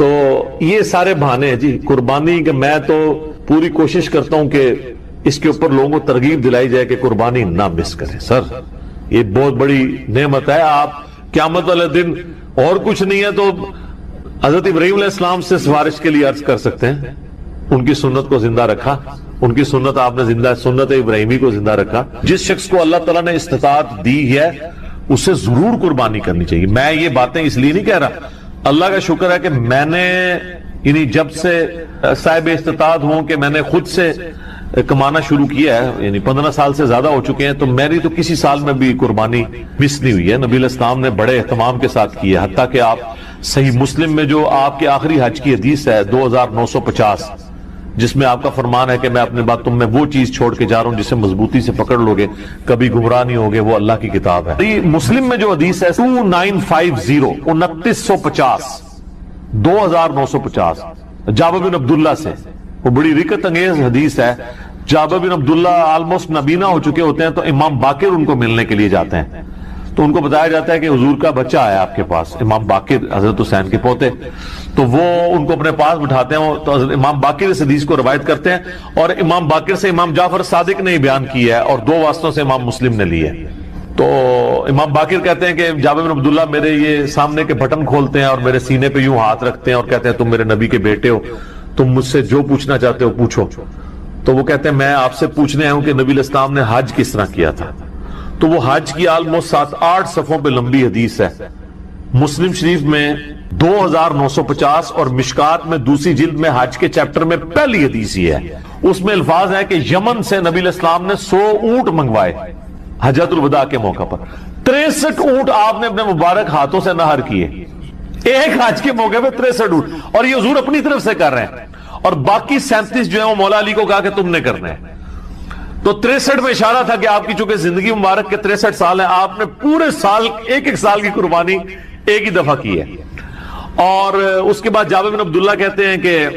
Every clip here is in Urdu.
تو یہ سارے بہانے ہیں جی قربانی کے. میں تو پوری کوشش کرتا ہوں کہ اس کے اوپر لوگوں کو ترغیب دلائی جائے کہ قربانی نہ مس کریں. سر یہ بہت بڑی نعمت ہے. آپ قیامت والے دن اور کچھ نہیں ہے تو حضرت ابراہیم علیہ السلام سے سفارش کے لیے عرض کر سکتے ہیں. ان کی سنت کو زندہ رکھا, ان کی سنت آپ نے زندہ, سنت ابراہیمی کو زندہ رکھا. جس شخص کو اللہ تعالیٰ نے استطاعت دی ہے اسے ضرور قربانی کرنی چاہیے. میں یہ باتیں اس لیے نہیں کہہ رہا, اللہ کا شکر ہے کہ میں نے یعنی جب سے صاحب استطاعت ہوں کہ میں نے خود سے کمانا شروع کیا ہے, یعنی 15 سال سے زیادہ ہو چکے ہیں, تو میری تو کسی سال میں بھی قربانی مس نہیں ہوئی ہے. نبی علیہ السلام نے بڑے اہتمام کے ساتھ کی ہے. حتیٰ کہ آپ صحیح مسلم میں جو آپ کے آخری حج کی حدیث ہے 2950, جس میں آپ کا فرمان ہے کہ میں اپنے بعد تم میں وہ چیز چھوڑ کے جا رہا ہوں جسے مضبوطی سے پکڑ لوگے, کبھی گمراہ نہیں ہوگے, وہ اللہ کی کتاب ہے. مسلم میں جو حدیث ہے 2950 2950 2950 جابر بن عبداللہ سے, وہ بڑی رکت انگیز حدیث ہے. جابر بن عبداللہ آلموسٹ نبینا ہو چکے ہوتے ہیں تو امام باقر ان کو ملنے کے لیے جاتے ہیں. تو ان کو بتایا جاتا ہے کہ حضور کا بچہ آیا آپ کے پاس, امام باقر حضرت حسین کے پوتے. تو وہ ان کو اپنے پاس بٹھاتے ہیں, تو امام باقر اس حدیث کو روایت کرتے ہیں, اور امام باقر سے امام جعفر صادق نے بیان کیا ہے, اور 2 واسطوں سے امام مسلم نے لی ہے. تو امام باقر کہتے ہیں کہ جابر بن عبداللہ میرے یہ سامنے کے بٹن کھولتے ہیں اور میرے سینے پہ یوں ہاتھ رکھتے ہیں اور کہتے ہیں تم میرے نبی کے بیٹے ہو, تم مجھ سے جو پوچھنا چاہتے ہو پوچھو. تو وہ کہتے ہیں میں آپ سے پوچھنے آیا ہوں کہ نبی علیہ السلام نے حج کس طرح کیا تھا. تو وہ حج کی آلموسٹ 7-8 صفحوں پہ لمبی حدیث ہے. مسلم شریف میں 2950 اور مشکات میں دوسری جلد میں حج کے چیپٹر میں پہلی حدیث ہی ہے. اس میں الفاظ ہے کہ یمن سے نبی علیہ السلام نے 100 اونٹ منگوائے حجۃ الوداع کے موقع پر. 63 اونٹ آپ نے اپنے مبارک ہاتھوں سے نہر کیے ایک حج کے موقع پہ. 63 اونٹ, اور یہ حضور اپنی طرف سے کر رہے ہیں, اور باقی 37 جو ہیں وہ مولا علی کو کہا کہ تم نے کرنا ہے. تو 63 میں اشارہ تھا کہ آپ کی چونکہ زندگی مبارک کے 63 سال ہیں, آپ نے پورے سال ایک سال کی قربانی ایک ہی دفعہ کی ہے. اور اس کے بعد جابر بن عبداللہ کہتے ہیں کہ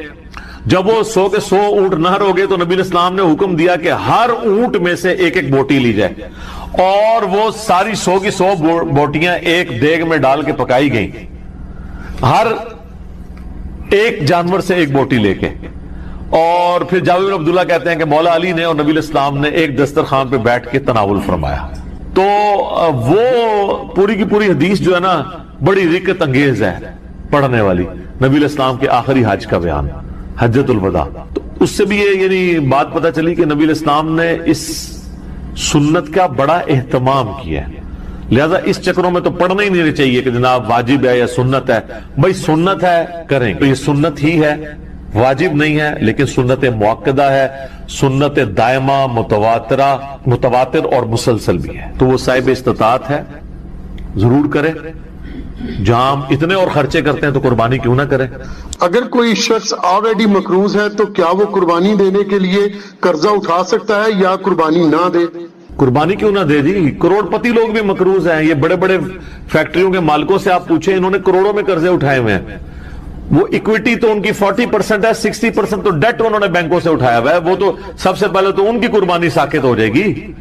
جب وہ 100 کے 100 اونٹ نہر ہو گئے تو نبی علیہ السلام نے حکم دیا کہ ہر اونٹ میں سے ایک بوٹی لی جائے, اور وہ ساری 100 کی 100 بوٹیاں ایک دیگ میں ڈال کے پکائی گئیں, ہر ایک جانور سے ایک بوٹی لے کے. اور پھر جابر بن عبداللہ کہتے ہیں کہ مولا علی نے اور نبی علیہ السلام نے ایک دسترخوان پہ بیٹھ کے تناول فرمایا. تو وہ پوری کی پوری حدیث جو ہے نا بڑی رکت انگیز ہے پڑھنے والی. نبی علیہ السلام کے آخری حج کا بیان, حجۃ الوداع. تو اس سے بھی یہ یعنی بات پتہ چلی کہ نبی علیہ السلام نے اس سنت کا بڑا اہتمام کیا ہے. لہذا اس چکروں میں تو پڑھنا ہی نہیں چاہیے کہ جناب واجب ہے یا سنت ہے. بھائی سنت ہے کریں, تو یہ سنت ہی ہے, واجب نہیں ہے, لیکن سنت مؤکدہ ہے, سنت دائمہ متواتر اور مسلسل بھی ہے. تو وہ صاحب استطاعت ہے, ضرور کرے. جہاں ہم اتنے اور خرچے کرتے ہیں تو قربانی کیوں نہ کریں. اگر کوئی شخص آلریڈی مقروض ہے تو کیا وہ قربانی دینے کے لیے قرضہ اٹھا سکتا ہے یا قربانی نہ دے؟ قربانی کیوں نہ دے جی, کروڑ پتی لوگ بھی مقروض ہیں. یہ بڑے بڑے فیکٹریوں کے مالکوں سے آپ پوچھیں, انہوں نے کروڑوں میں قرضے اٹھائے ہوئے ہیں. وہ ایکویٹی تو ان کی 40% ہے, 60% تو ڈیٹ انہوں نے بینکوں سے اٹھایا ہوا ہے. وہ تو سب سے پہلے تو ان کی قربانی ساقط ہو جائے گی.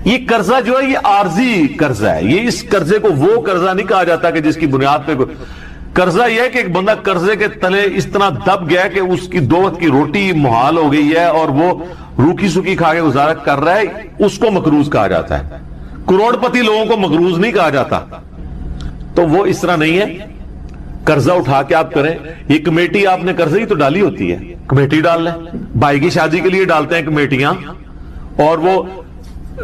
یہ قرضہ جو ہے یہ عارضی قرضہ ہے. یہ اس قرضے کو وہ قرضہ نہیں کہا جاتا کہ جس کی بنیاد پہ قرضہ یہ ہے کہ ایک بندہ قرضے کے تلے اس طرح دب گیا کہ اس کی 2 وقت کی روٹی محال ہو گئی ہے اور وہ روکی سکی کھا کے گزارا کر رہا ہے, اس کو مقروض کہا جاتا ہے. کروڑ پتی لوگوں کو مقروض نہیں کہا جاتا. تو وہ اس طرح نہیں ہے. قرضہ اٹھا کے آپ کریں. یہ کمیٹی آپ نے قرضے ہی تو ڈالی ہوتی ہے, کمیٹی ڈال لیں. بھائی کی شادی کے لیے ڈالتے ہیں کمیٹیاں, اور وہ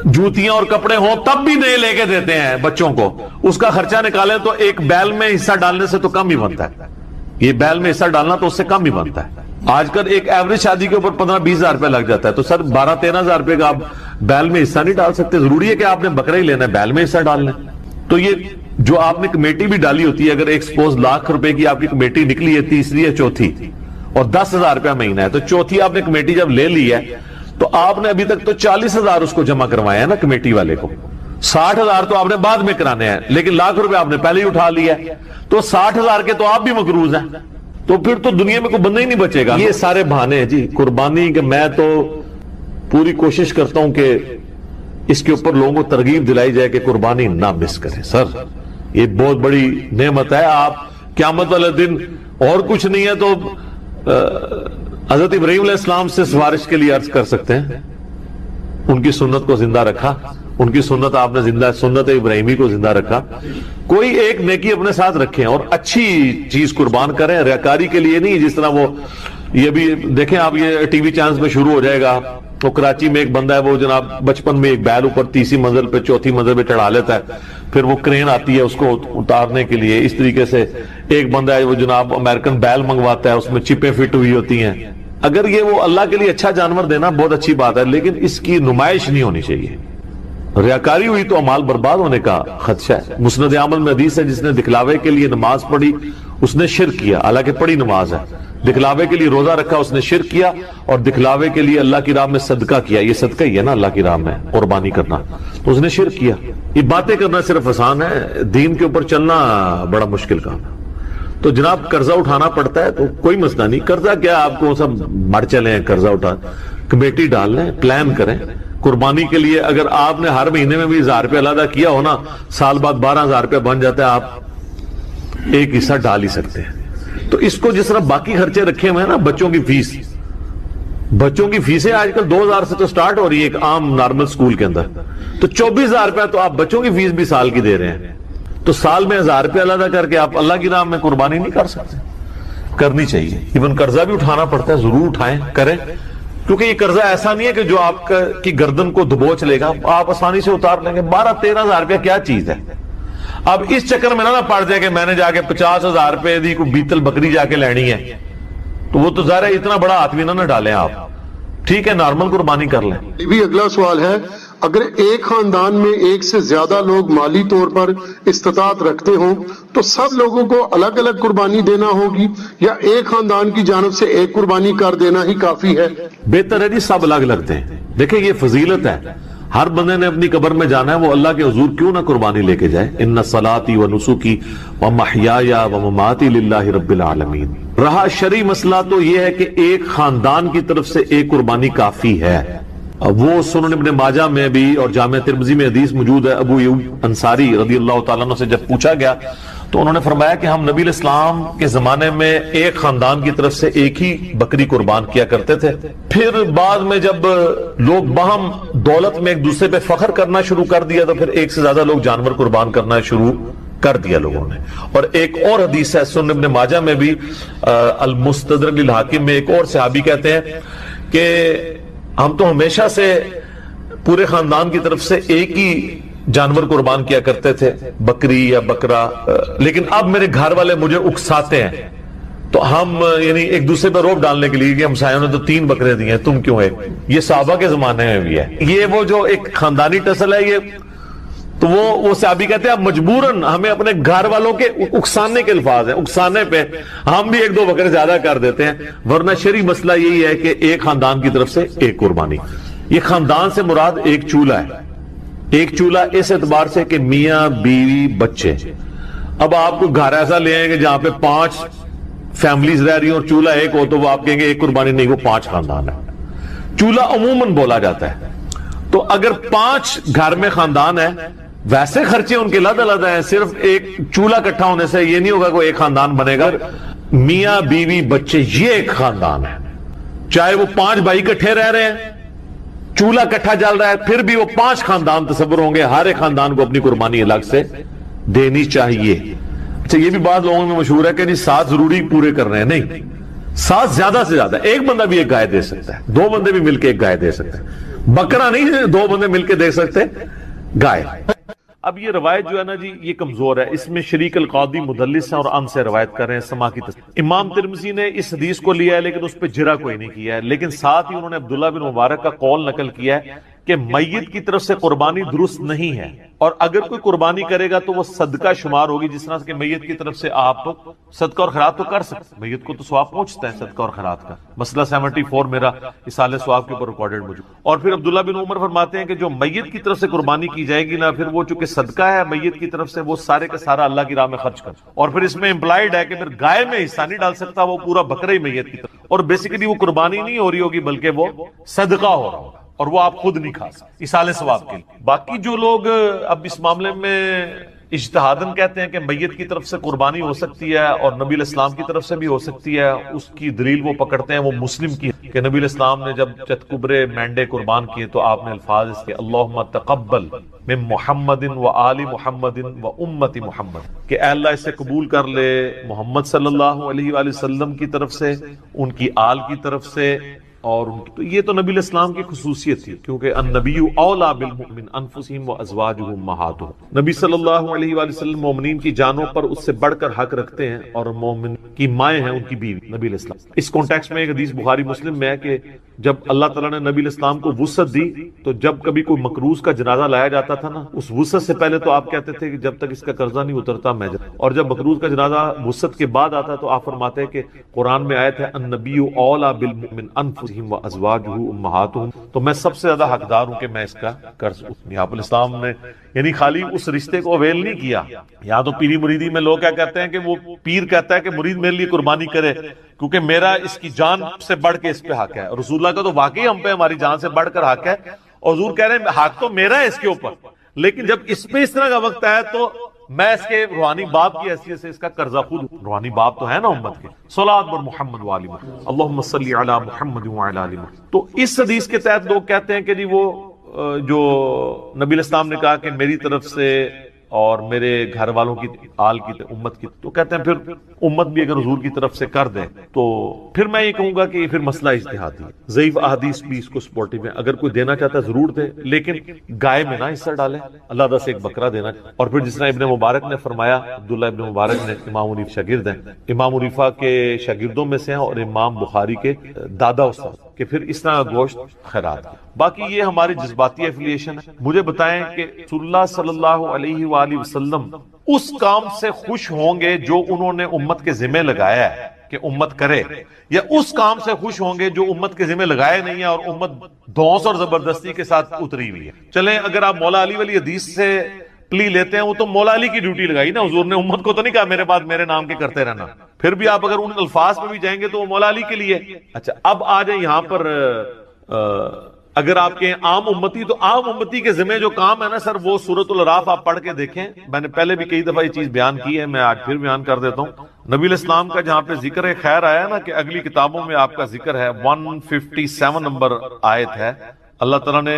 جوتیاں اور کپڑے ہوں تب بھی نئے لے کے دیتے ہیں بچوں کو. اس کا خرچہ نکالیں تو ایک بیل میں حصہ ڈالنے سے تو کم ہی بنتا ہے. یہ بیل میں حصہ ڈالنا تو اس سے کم ہی بنتا ہے. آج کل ایک ایوریج شادی کے اوپر 15-20 ہزار روپے لگ جاتا ہے. تو سر 12-13 ہزار روپے کا آپ بیل میں حصہ نہیں ڈال سکتے. ضروری ہے کہ آپ نے بکرا ہی لینا ہے, بیل میں حصہ ڈال لیں. تو یہ جو آپ نے کمیٹی بھی ڈالی ہوتی ہے, اگر ایک سپوز لاکھ روپے کی آپ کی کمیٹی نکلی ہے, تیسری یا چوتھی, اور 10,000 روپیہ مہینہ ہے, تو چوتھی آپ نے کمیٹی جب لے لی ہے تو آپ نے ابھی تک تو 40,000 اس کو جمع کروایا ہے نا کمیٹی والے کو. 60,000 تو آپ نے بعد میں کرانے ہیں, لیکن لاکھ روپے آپ نے پہلے ہی اٹھا لیا ہے. تو 60,000 کے تو آپ بھی مقروض ہیں. تو پھر تو دنیا میں کوئی بندہ ہی نہیں بچے گا. یہ سارے بہانے ہیں جی قربانی کے. میں تو پوری کوشش کرتا ہوں کہ اس کے اوپر لوگوں کو ترغیب دلائی جائے کہ قربانی نہ مس کریں. سر یہ بہت بڑی نعمت ہے. آپ قیامت والے دن اور کچھ نہیں ہے تو حضرت ابراہیم علیہ السلام سے سفارش کے لیے عرض کر سکتے ہیں، ان کی سنت کو زندہ رکھا، ان کی سنت آپ نے زندہ، سنت ابراہیمی کو زندہ رکھا. کوئی ایک نیکی اپنے ساتھ رکھیں اور اچھی چیز قربان کریں، ریاکاری کے لیے نہیں. جس طرح وہ یہ بھی دیکھیں آپ، یہ ٹی وی چینلز میں شروع ہو جائے گا. وہ کراچی میں ایک بندہ ہے، وہ جناب بچپن میں ایک بیل اوپر تیسری منزل پہ چوتھی منزل پہ چڑھا لیتا ہے، پھر وہ کرین آتی ہے اس کو اتارنے کے لیے. اس طریقے سے ایک بندہ ہے وہ جناب امریکن بیل منگواتا ہے، اس میں چپیں فٹ ہوئی ہوتی ہیں. اگر یہ وہ اللہ کے لیے اچھا جانور دینا بہت اچھی بات ہے، لیکن اس کی نمائش نہیں ہونی چاہیے. ریاکاری ہوئی تو امال برباد ہونے کا خدشہ ہے. مسند عمل میں حدیث ہے، جس نے دکھلاوے کے لیے نماز پڑھی اس نے شرک کیا، حالانکہ پڑھی نماز ہے. دکھلاوے کے لیے روزہ رکھا اس نے شرک کیا، اور دکھلاوے کے لیے اللہ کی راہ میں صدقہ کیا، یہ صدقہ ہی ہے نا اللہ کی راہ میں قربانی کرنا، تو اس نے شرک کیا. یہ باتیں کرنا صرف آسان ہے، دین کے اوپر چلنا بڑا مشکل کام ہے. تو جناب قرضہ اٹھانا پڑتا ہے تو کوئی مسئلہ نہیں. قرضہ کیا، آپ کو سب مر چلیں قرضہ اٹھا، کمیٹی ڈال لیں، پلان کریں قربانی کے لیے. اگر آپ نے ہر مہینے میں بھی 1000 روپے علیحدہ کیا ہو نا، سال بعد 12000 روپے بن جاتا ہے، آپ ایک حصہ ڈال ہی سکتے ہیں. تو اس کو جس طرح باقی خرچے رکھے ہوئے ہیں نا، بچوں کی فیس، بچوں کی فیسیں آج کل 2000 سے تو سٹارٹ ہو رہی ہے ایک عام نارمل سکول کے اندر، تو 24000 روپے تو آپ بچوں کی فیس بھی سال کی دے رہے ہیں. تو سال میں 1000 روپے علیحدہ کر کے آپ اللہ کی راہ میں قربانی نہیں کر سکتے. کرنی چاہیے. ایون قرضہ بھی اٹھانا پڑتا ہے، ضرور اٹھائیں، کریں، کیونکہ یہ قرضہ ایسا نہیں ہے کہ جو آپ کی گردن کو دبوچ لے گا، آپ آسانی سے اتار لیں گے. 12-13 روپے کیا چیز ہے. اب اس چکر میں نہ پڑ جائے کہ میں نے جا کے 50,000 روپے دی کوئی بیتل بکری جا کے لینی ہے، تو وہ تو ظاہر ہے اتنا بڑا ہاتھ بھی نہ ڈالیں آپ. ٹھیک ہے، نارمل قربانی کر لیں. بھی اگلا سوال ہے، اگر ایک خاندان میں ایک سے زیادہ لوگ مالی طور پر استطاعت رکھتے ہوں تو سب لوگوں کو الگ الگ قربانی دینا ہوگی، یا ایک خاندان کی جانب سے ایک قربانی کر دینا ہی کافی ہے؟ بہتر ہے جی سب الگ الگ دیں. دیکھیں یہ فضیلت ہے، ہر بندے نے اپنی قبر میں جانا ہے، وہ اللہ کے حضور کیوں نہ قربانی لے کے جائے. ان صلاتی و نسکی و محیای و مماتی للہ رب العالمین. رہا شرعی مسئلہ تو یہ ہے کہ ایک خاندان کی طرف سے ایک قربانی کافی ہے. وہ سنن ابن ماجہ میں بھی اور جامع ترمذی میں حدیث موجود ہے. ابو ایوب انصاری رضی اللہ تعالیٰ عنہ سے جب پوچھا گیا تو انہوں نے فرمایا کہ ہم نبی علیہ السلام کے زمانے میں ایک خاندان کی طرف سے ایک ہی بکری قربان کیا کرتے تھے. پھر بعد میں جب لوگ باہم دولت میں ایک دوسرے پہ فخر کرنا شروع کر دیا تو پھر ایک سے زیادہ لوگ جانور قربان کرنا شروع کر دیا لوگوں نے. اور ایک اور حدیث ہے سنن ابن ماجہ میں بھی، المستدرک للحاکم میں، ایک اور صحابی کہتے ہیں کہ ہم تو ہمیشہ سے پورے خاندان کی طرف سے ایک ہی جانور قربان کیا کرتے تھے، بکری یا بکرا، لیکن اب میرے گھر والے مجھے اکساتے ہیں تو ہم یعنی ایک دوسرے پر روب ڈالنے کے لیے کہ ہمسایوں نے تو 3 بکرے دیے ہیں، تم کیوں ایک. یہ صحابہ کے زمانے میں بھی ہے. یہ وہ جو ایک خاندانی ٹسل ہے، یہ تو وہ صحابی کہتے ہیں اب مجبوراً ہمیں اپنے گھر والوں کے اکسانے کے الفاظ ہیں، اکسانے پہ ہم بھی 1-2 بکرے زیادہ کر دیتے ہیں. ورنہ شرعی مسئلہ یہی ہے کہ ایک خاندان کی طرف سے ایک قربانی. یہ خاندان سے مراد ایک چولہا ہے. ایک چولہا اس اعتبار سے کہ میاں بیوی بچے. اب آپ کو گھر ایسا لے آئیں گے جہاں پہ 5 فیملیز رہ رہی ہیں اور چولہا ایک ہو تو وہ آپ کہیں گے ایک قربانی نہیں، وہ 5 خاندان ہے. چولہا عموماً بولا جاتا ہے. تو اگر 5 گھر میں خاندان ہے، ویسے خرچے ان کے علیحدہ علیحدہ ہیں، صرف ایک چولہا اکٹھا ہونے سے یہ نہیں ہوگا کوئی ایک خاندان بنے گا. میاں بیوی بچے یہ ایک خاندان ہے. چاہے وہ 5 بھائی اکٹھے رہ رہے ہیں، چولہا اکٹھا جل رہا ہے، پھر بھی وہ 5 خاندان تصور ہوں گے. ہر ایک خاندان کو اپنی قربانی الگ سے دینی چاہیے. اچھا یہ بھی بات لوگوں میں مشہور ہے کہ 7 ضروری پورے کر رہے ہیں. نہیں، 7 زیادہ سے زیادہ. ایک بندہ بھی ایک گائے دے سکتا ہے، 2 بندے بھی مل کے ایک گائے دے سکتے ہیں. بکرا نہیں 2 بندے مل کے دے سکتے، گائے. اب یہ روایت جو ہے نا جی یہ کمزور ہے. اس میں شریک القاضی مدلس ہیں اور ان سے روایت کر رہے ہیں سما کی تصدیق. امام ترمذی نے اس حدیث کو لیا ہے لیکن اس پہ جرا کوئی نہیں کیا ہے. لیکن ساتھ ہی انہوں نے عبداللہ بن مبارک کا قول نقل کیا ہے کہ میت کی طرف سے قربانی درست نہیں ہے، اور اگر کوئی قربانی کرے گا تو وہ صدقہ شمار ہوگی. جس طرح کہ میت کی طرف سے آپ صدقہ اور خیرات تو کر سکتے، میت کو تو ثواب پہنچتا ہے صدقہ اور خیرات کا. مسئلہ 74 میرا اصالہ ثواب کے اوپر ریکارڈڈ موجود. اور پھر عبداللہ بن عمر فرماتے ہیں کہ جو میت کی طرف سے قربانی کی جائے گی نا، پھر وہ چونکہ صدقہ ہے میت کی طرف سے، وہ سارے کا سارا اللہ کی راہ میں خرچ کر. اور پھر اس میں امپلائڈ ہے کہ پھر گائے میں حصہ نہیں ڈال سکتا، وہ پورا بکرا ہی میت کی طرف. اور بیسیکلی وہ قربانی نہیں ہو رہی ہوگی بلکہ وہ صدقہ ہو رہا ہوگا، اور وہ آپ خود نہیں کھا سکتے اصالہ ثواب کے لیے. باقی جو لوگ اب اس معاملے میں اجتہادن کہتے ہیں کہ میت کی طرف سے قربانی ہو سکتی ہے اور نبی علیہ السلام کی طرف سے بھی ہو سکتی ہے. اس کی دلیل وہ پکڑتے ہیں وہ مسلم کی کہ نبی علیہ السلام نے جب چتکبرے مینڈے قربان کیے تو آپ نے الفاظ اس کے اللہم تقبل من محمد و آل محمد و امت محمد کہ اے اللہ اسے قبول کر لے محمد صلی اللہ علیہ وآلہ وسلم کی طرف سے، ان کی آل کی طرف سے. اور تو یہ تو نبی علیہ السلام کی خصوصیت تھی کیونکہ النبی اولا بالمؤمن انفسہم وازواجہم امہاتہم. نبی صلی اللہ علیہ وآلہ وسلم مومنین کی جانوں پر اس سے بڑھ کر حق رکھتے ہیں اور مومن کی مائیں ہیں ان کی بیوی نبی علیہ السلام. اس کانٹیکسٹ میں ایک حدیث بخاری مسلم میں ہے کہ جب اللہ تعالیٰ نے نبی علیہ السلام کو وسعت دی تو جب کبھی کوئی مقروض کا جنازہ لایا جاتا تھا نا، اس وسعت سے پہلے تو آپ کہتے تھے کہ جب تک اس کا قرضہ نہیں اترتا میں اور جب مقروض کا جنازہ وسعت کے بعد آتا تو آپ فرماتے ہیں کہ قرآن میں آیت ہے النبی اولا بالمؤمن انفسہم وازواجہ امہاتہم، تو میں سب سے زیادہ حقدار ہوں کہ میں اس کا قرض اٹھوں. آپ علیہ السلام نے یعنی خالی اس رشتے کو اویل نہیں کیا. یا تو پیری مریدی میں لوگ کیا کہتے ہیں کہ وہ پیر کہتا ہے کہ مرید میرے لیے قربانی کرے کیونکہ میرا اس کی جان سے بڑھ کے اس پہ حق ہے. رسول اللہ کا تو واقعی ہم پہ ہماری جان سے بڑھ کر حق ہے اور حضور کہہ رہے ہیں حق تو میرا ہے اس کے اوپر، لیکن جب اس پہ اس طرح کا وقت آیا تو میں اس کے روحانی باپ کی حیثیت سے اس کا قرضہ خود روحانی باپ تو ہے نا امت کے. صلاۃ بر محمد و آل محمد اللہم صلی علی محمد و علی آل محمد. تو اس حدیث کے تحت لوگ کہتے ہیں کہ جی وہ جو نبی علیہ السلام نے کہا کہ میری طرف سے اور میرے گھر والوں کی آل کی امت کی، تو کہتے ہیں پھر امت بھی اگر حضور کی طرف سے کر دیں تو پھر میں یہ کہوں گا کہ یہ پھر مسئلہ اجتہادی ہے. ضعیف احادیث بھی اس کو سپورٹیو ہے، اگر کوئی دینا چاہتا ہے ضرور دے لیکن گائے میں نہ حصہ ڈالے، اللہ سے ایک بکرا دینا. اور پھر جس طرح ابن مبارک نے فرمایا، عبداللہ ابن مبارک نے امام حنیفہ شاگرد ہیں، امام حنیفہ کے شاگردوں میں سے ہیں اور امام بخاری کے دادا استاد، کہ پھر اس طرح کا گوشت خیرات. باقی یہ ہماری جذباتی ایفیلیشن ہے. مجھے بتائیں کہ رسول اللہ صلی اللہ علیہ وآلہ وسلم اس کام سے خوش ہوں گے جو انہوں نے امت کے ذمہ لگایا ہے کہ امت کرے، یا اس کام سے خوش ہوں گے جو امت کے ذمہ لگائے نہیں ہے اور امت دھونس اور زبردستی کے ساتھ اتری ہوئی ہے. چلیں اگر آپ مولا علی والی حدیث سے پلی لیتے ہیں، وہ تو مولا علی کی ڈیوٹی لگائی نا، حضور نے امت کو تو نہیں کہا میرے بعد میرے نام کے کرتے رہنا. پھر بھی آپ اگر ان الفاظ میں بھی جائیں گے تو وہ مولا علی کے لیے. اچھا اب آ جائیں یہاں پر اگر آپ کے عام امتی، تو عام امتی کے ذمہ جو کام ہے نا سر، وہ سورۃ الاعراف آپ پڑھ کے دیکھیں. میں نے پہلے بھی کئی دفعہ یہ چیز بیان کی ہے، میں آج پھر بیان کر دیتا ہوں. نبی علیہ السلام کا جہاں پہ ذکر خیر آیا نا کہ اگلی کتابوں میں آپ کا ذکر ہے، 157 نمبر آیت ہے. اللہ تعالیٰ نے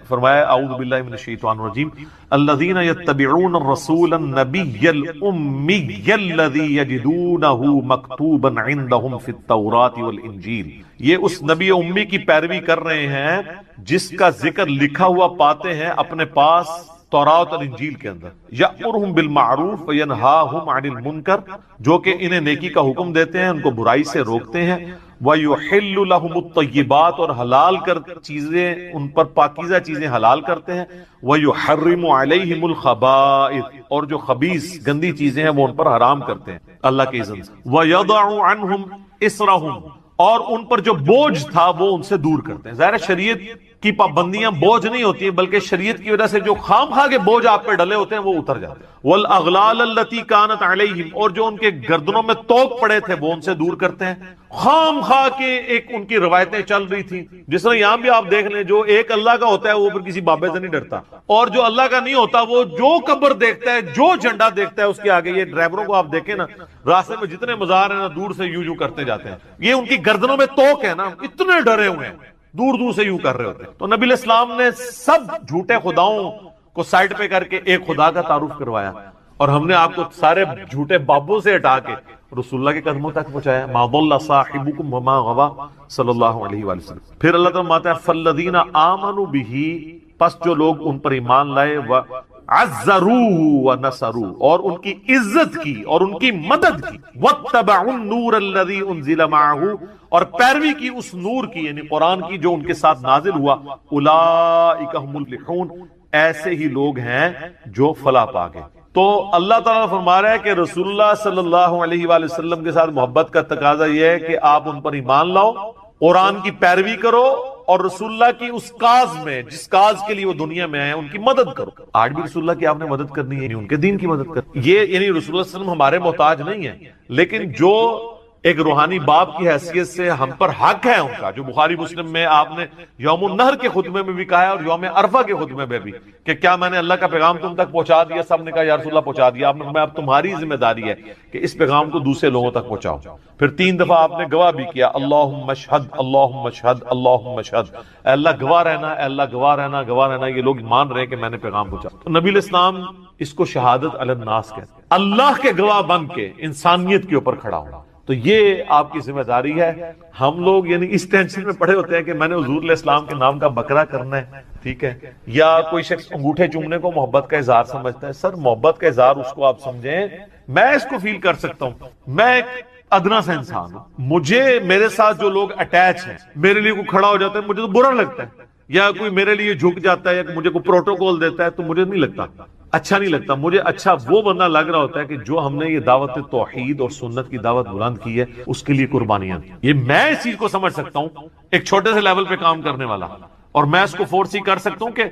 فرمایا اعوذ باللہ من الشیطان الرجیم الذین یتبعون الرسول النبی الامی الذی یجدونہ مکتوبا عندہم فی التوراۃ والانجیل. یہ اس نبی امی کی پیروی کر رہے ہیں جس کا ذکر لکھا ہوا پاتے ہیں اپنے پاس تورات اور انجیل کے اندر. یأمرہم بالمعروف وینہاہم عن المنکر، جو کہ انہیں نیکی کا حکم دیتے ہیں، ان کو برائی سے روکتے ہیں. وَيُحِلُّ لَهُمُ الطَّيِّبَاتِ، اور حلال کر چیزیں ان پر پاکیزہ چیزیں حلال کرتے ہیں. وَيُحَرِّمُ عَلَيْهِمُ الْخَبَائِثَ، اور جو خبیث گندی چیزیں ہیں وہ ان پر حرام کرتے ہیں اللہ کے اذن سے. وَيَضَعُ عَنْهُمْ إِصْرَهُمْ، اور ان پر جو بوجھ تھا وہ ان سے دور کرتے ہیں. ظاہر شریعت کی پابندیاں بوجھ نہیں ہوتی ہیں بلکہ شریعت کی وجہ سے جو خام خواہ کے بوجھ آپ پہ ڈلے ہوتے ہیں وہ اتر جاتے ہیں. والاغلال التي كانت عليهم، اور جو ان کے گردنوں میں توق پڑے تھے وہ ان سے دور کرتے ہیں. خام خواہ کے ایک ان کی روایتیں چل رہی تھیں، جس طرح یہاں بھی آپ دیکھ لیں جو ایک اللہ کا ہوتا ہے وہ پھر کسی بابے سے نہیں ڈرتا، اور جو اللہ کا نہیں ہوتا وہ جو قبر دیکھتا ہے جو جھنڈا دیکھتا ہے اس کے آگے. یہ ڈرائیوروں کو آپ دیکھیں نا، راستے میں جتنے مزار ہیں نا دور سے یوں کرتے جاتے ہیں. یہ ان کی گردنوں میں توق ہے نا، اتنے ڈرے ہوئے ہیں، دور دور سے یوں کر رہے ہوتے ہیں. تو نبی علیہ السلام نے سب جھوٹے خداؤں کو سائڈ پہ کر کے ایک خدا کا تعارف کروایا، اور ہم نے آپ کو سارے جھوٹے بابوں سے ہٹا کے رسول اللہ کے قدموں تک پہنچایا. ما ضل صاحبکم وما غوا صلی اللہ علیہ وآلہ وسلم. پھر اللہ تعالیٰ فرماتا ہے فالذین آمنوا بہ، پس جو لوگ ان پر ایمان لائے، وعزروہ ونصروہ، اور ان کی عزت کی اور ان کی مدد کی، واتبعوا النور الذی انزل معہ، اور پیروی کی اس نور کی یعنی قرآن کی جو ان کے ساتھ نازل ہوا. اولئک هم المفلحون، ایسے ہی لوگ ہیں جو فلاح پا گئے. تو اللہ تعالیٰ فرما رہا ہے کہ رسول اللہ صلی اللہ علیہ وآلہ وسلم کے ساتھ محبت کا تقاضا یہ ہے کہ آپ ان پر ایمان لاؤ، قرآن کی پیروی کرو، اور رسول اللہ کی اس کاز میں جس کاز کے لیے وہ دنیا میں آئے ان کی مدد کرو. آج بھی رسول اللہ کی آپ نے مدد کرنی ہے، ان کے دین کی مدد کرنی. یہ یعنی رسول اللہ صلی اللہ علیہ وسلم ہمارے محتاج نہیں ہیں، لیکن جو ایک روحانی باپ کی حیثیت سے ہم پر حق ہے ان کا، جو بخاری مسلم میں آپ نے یوم النہر کے خطبے میں بھی کہا ہے اور یوم عرفہ کے خطبے میں بھی کہ کیا میں نے اللہ کا پیغام تم تک پہنچا دیا؟ سب نے کہا یا رسول اللہ پہنچا دیا۔ آپ نے فرمایا اب تمہاری ذمہ داری ہے کہ اس پیغام کو دوسرے لوگوں تک پہنچاؤ۔ پھر 3 دفعہ آپ نے گواہ بھی کیا، اللہم اشہد اللہم اشہد اللہم اشہد، اے اللہ گواہ رہنا، اے اللہ گواہ رہنا، گواہ رہنا، یہ لوگ مان رہے ہیں کہ میں نے پیغام پہنچا۔ تو نبی علیہ السلام اس کو شہادت علی الناس کہتے ہیں، اللہ کے گواہ بن کے انسانیت کے اوپر کھڑا ہونا۔ تو یہ آپ کی ذمہ داری ہے۔ ہم لوگ یعنی اس ٹینشن میں پڑے ہوتے ہیں کہ میں نے حضور علیہ السلام کے نام کا بکرا کرنا ہے، ٹھیک ہے، یا کوئی شخص انگوٹھے چومنے کو محبت کا اظہار سمجھتا ہے۔ سر محبت کا اظہار اس کو آپ سمجھیں، میں اس کو فیل کر سکتا ہوں، میں ایک ادنا سا انسان ہوں، مجھے میرے ساتھ جو لوگ اٹیچ ہیں، میرے لیے کوئی کھڑا ہو جاتا ہے مجھے تو برا لگتا ہے، یا کوئی میرے لیے جھک جاتا ہے یا مجھے کوئی پروٹوکول دیتا ہے تو مجھے نہیں لگتا، اچھا نہیں لگتا۔ مجھے اچھا وہ بندہ لگ رہا ہوتا ہے کہ جو ہم نے یہ دعوت توحید اور سنت کی دعوت بلند کی ہے، اس کے لیے قربانیاں دی۔ یہ میں اس چیز کو سمجھ سکتا ہوں، ایک چھوٹے سے لیول پہ کام کرنے والا، اور میں اس کو فورس ہی کر سکتا ہوں کہ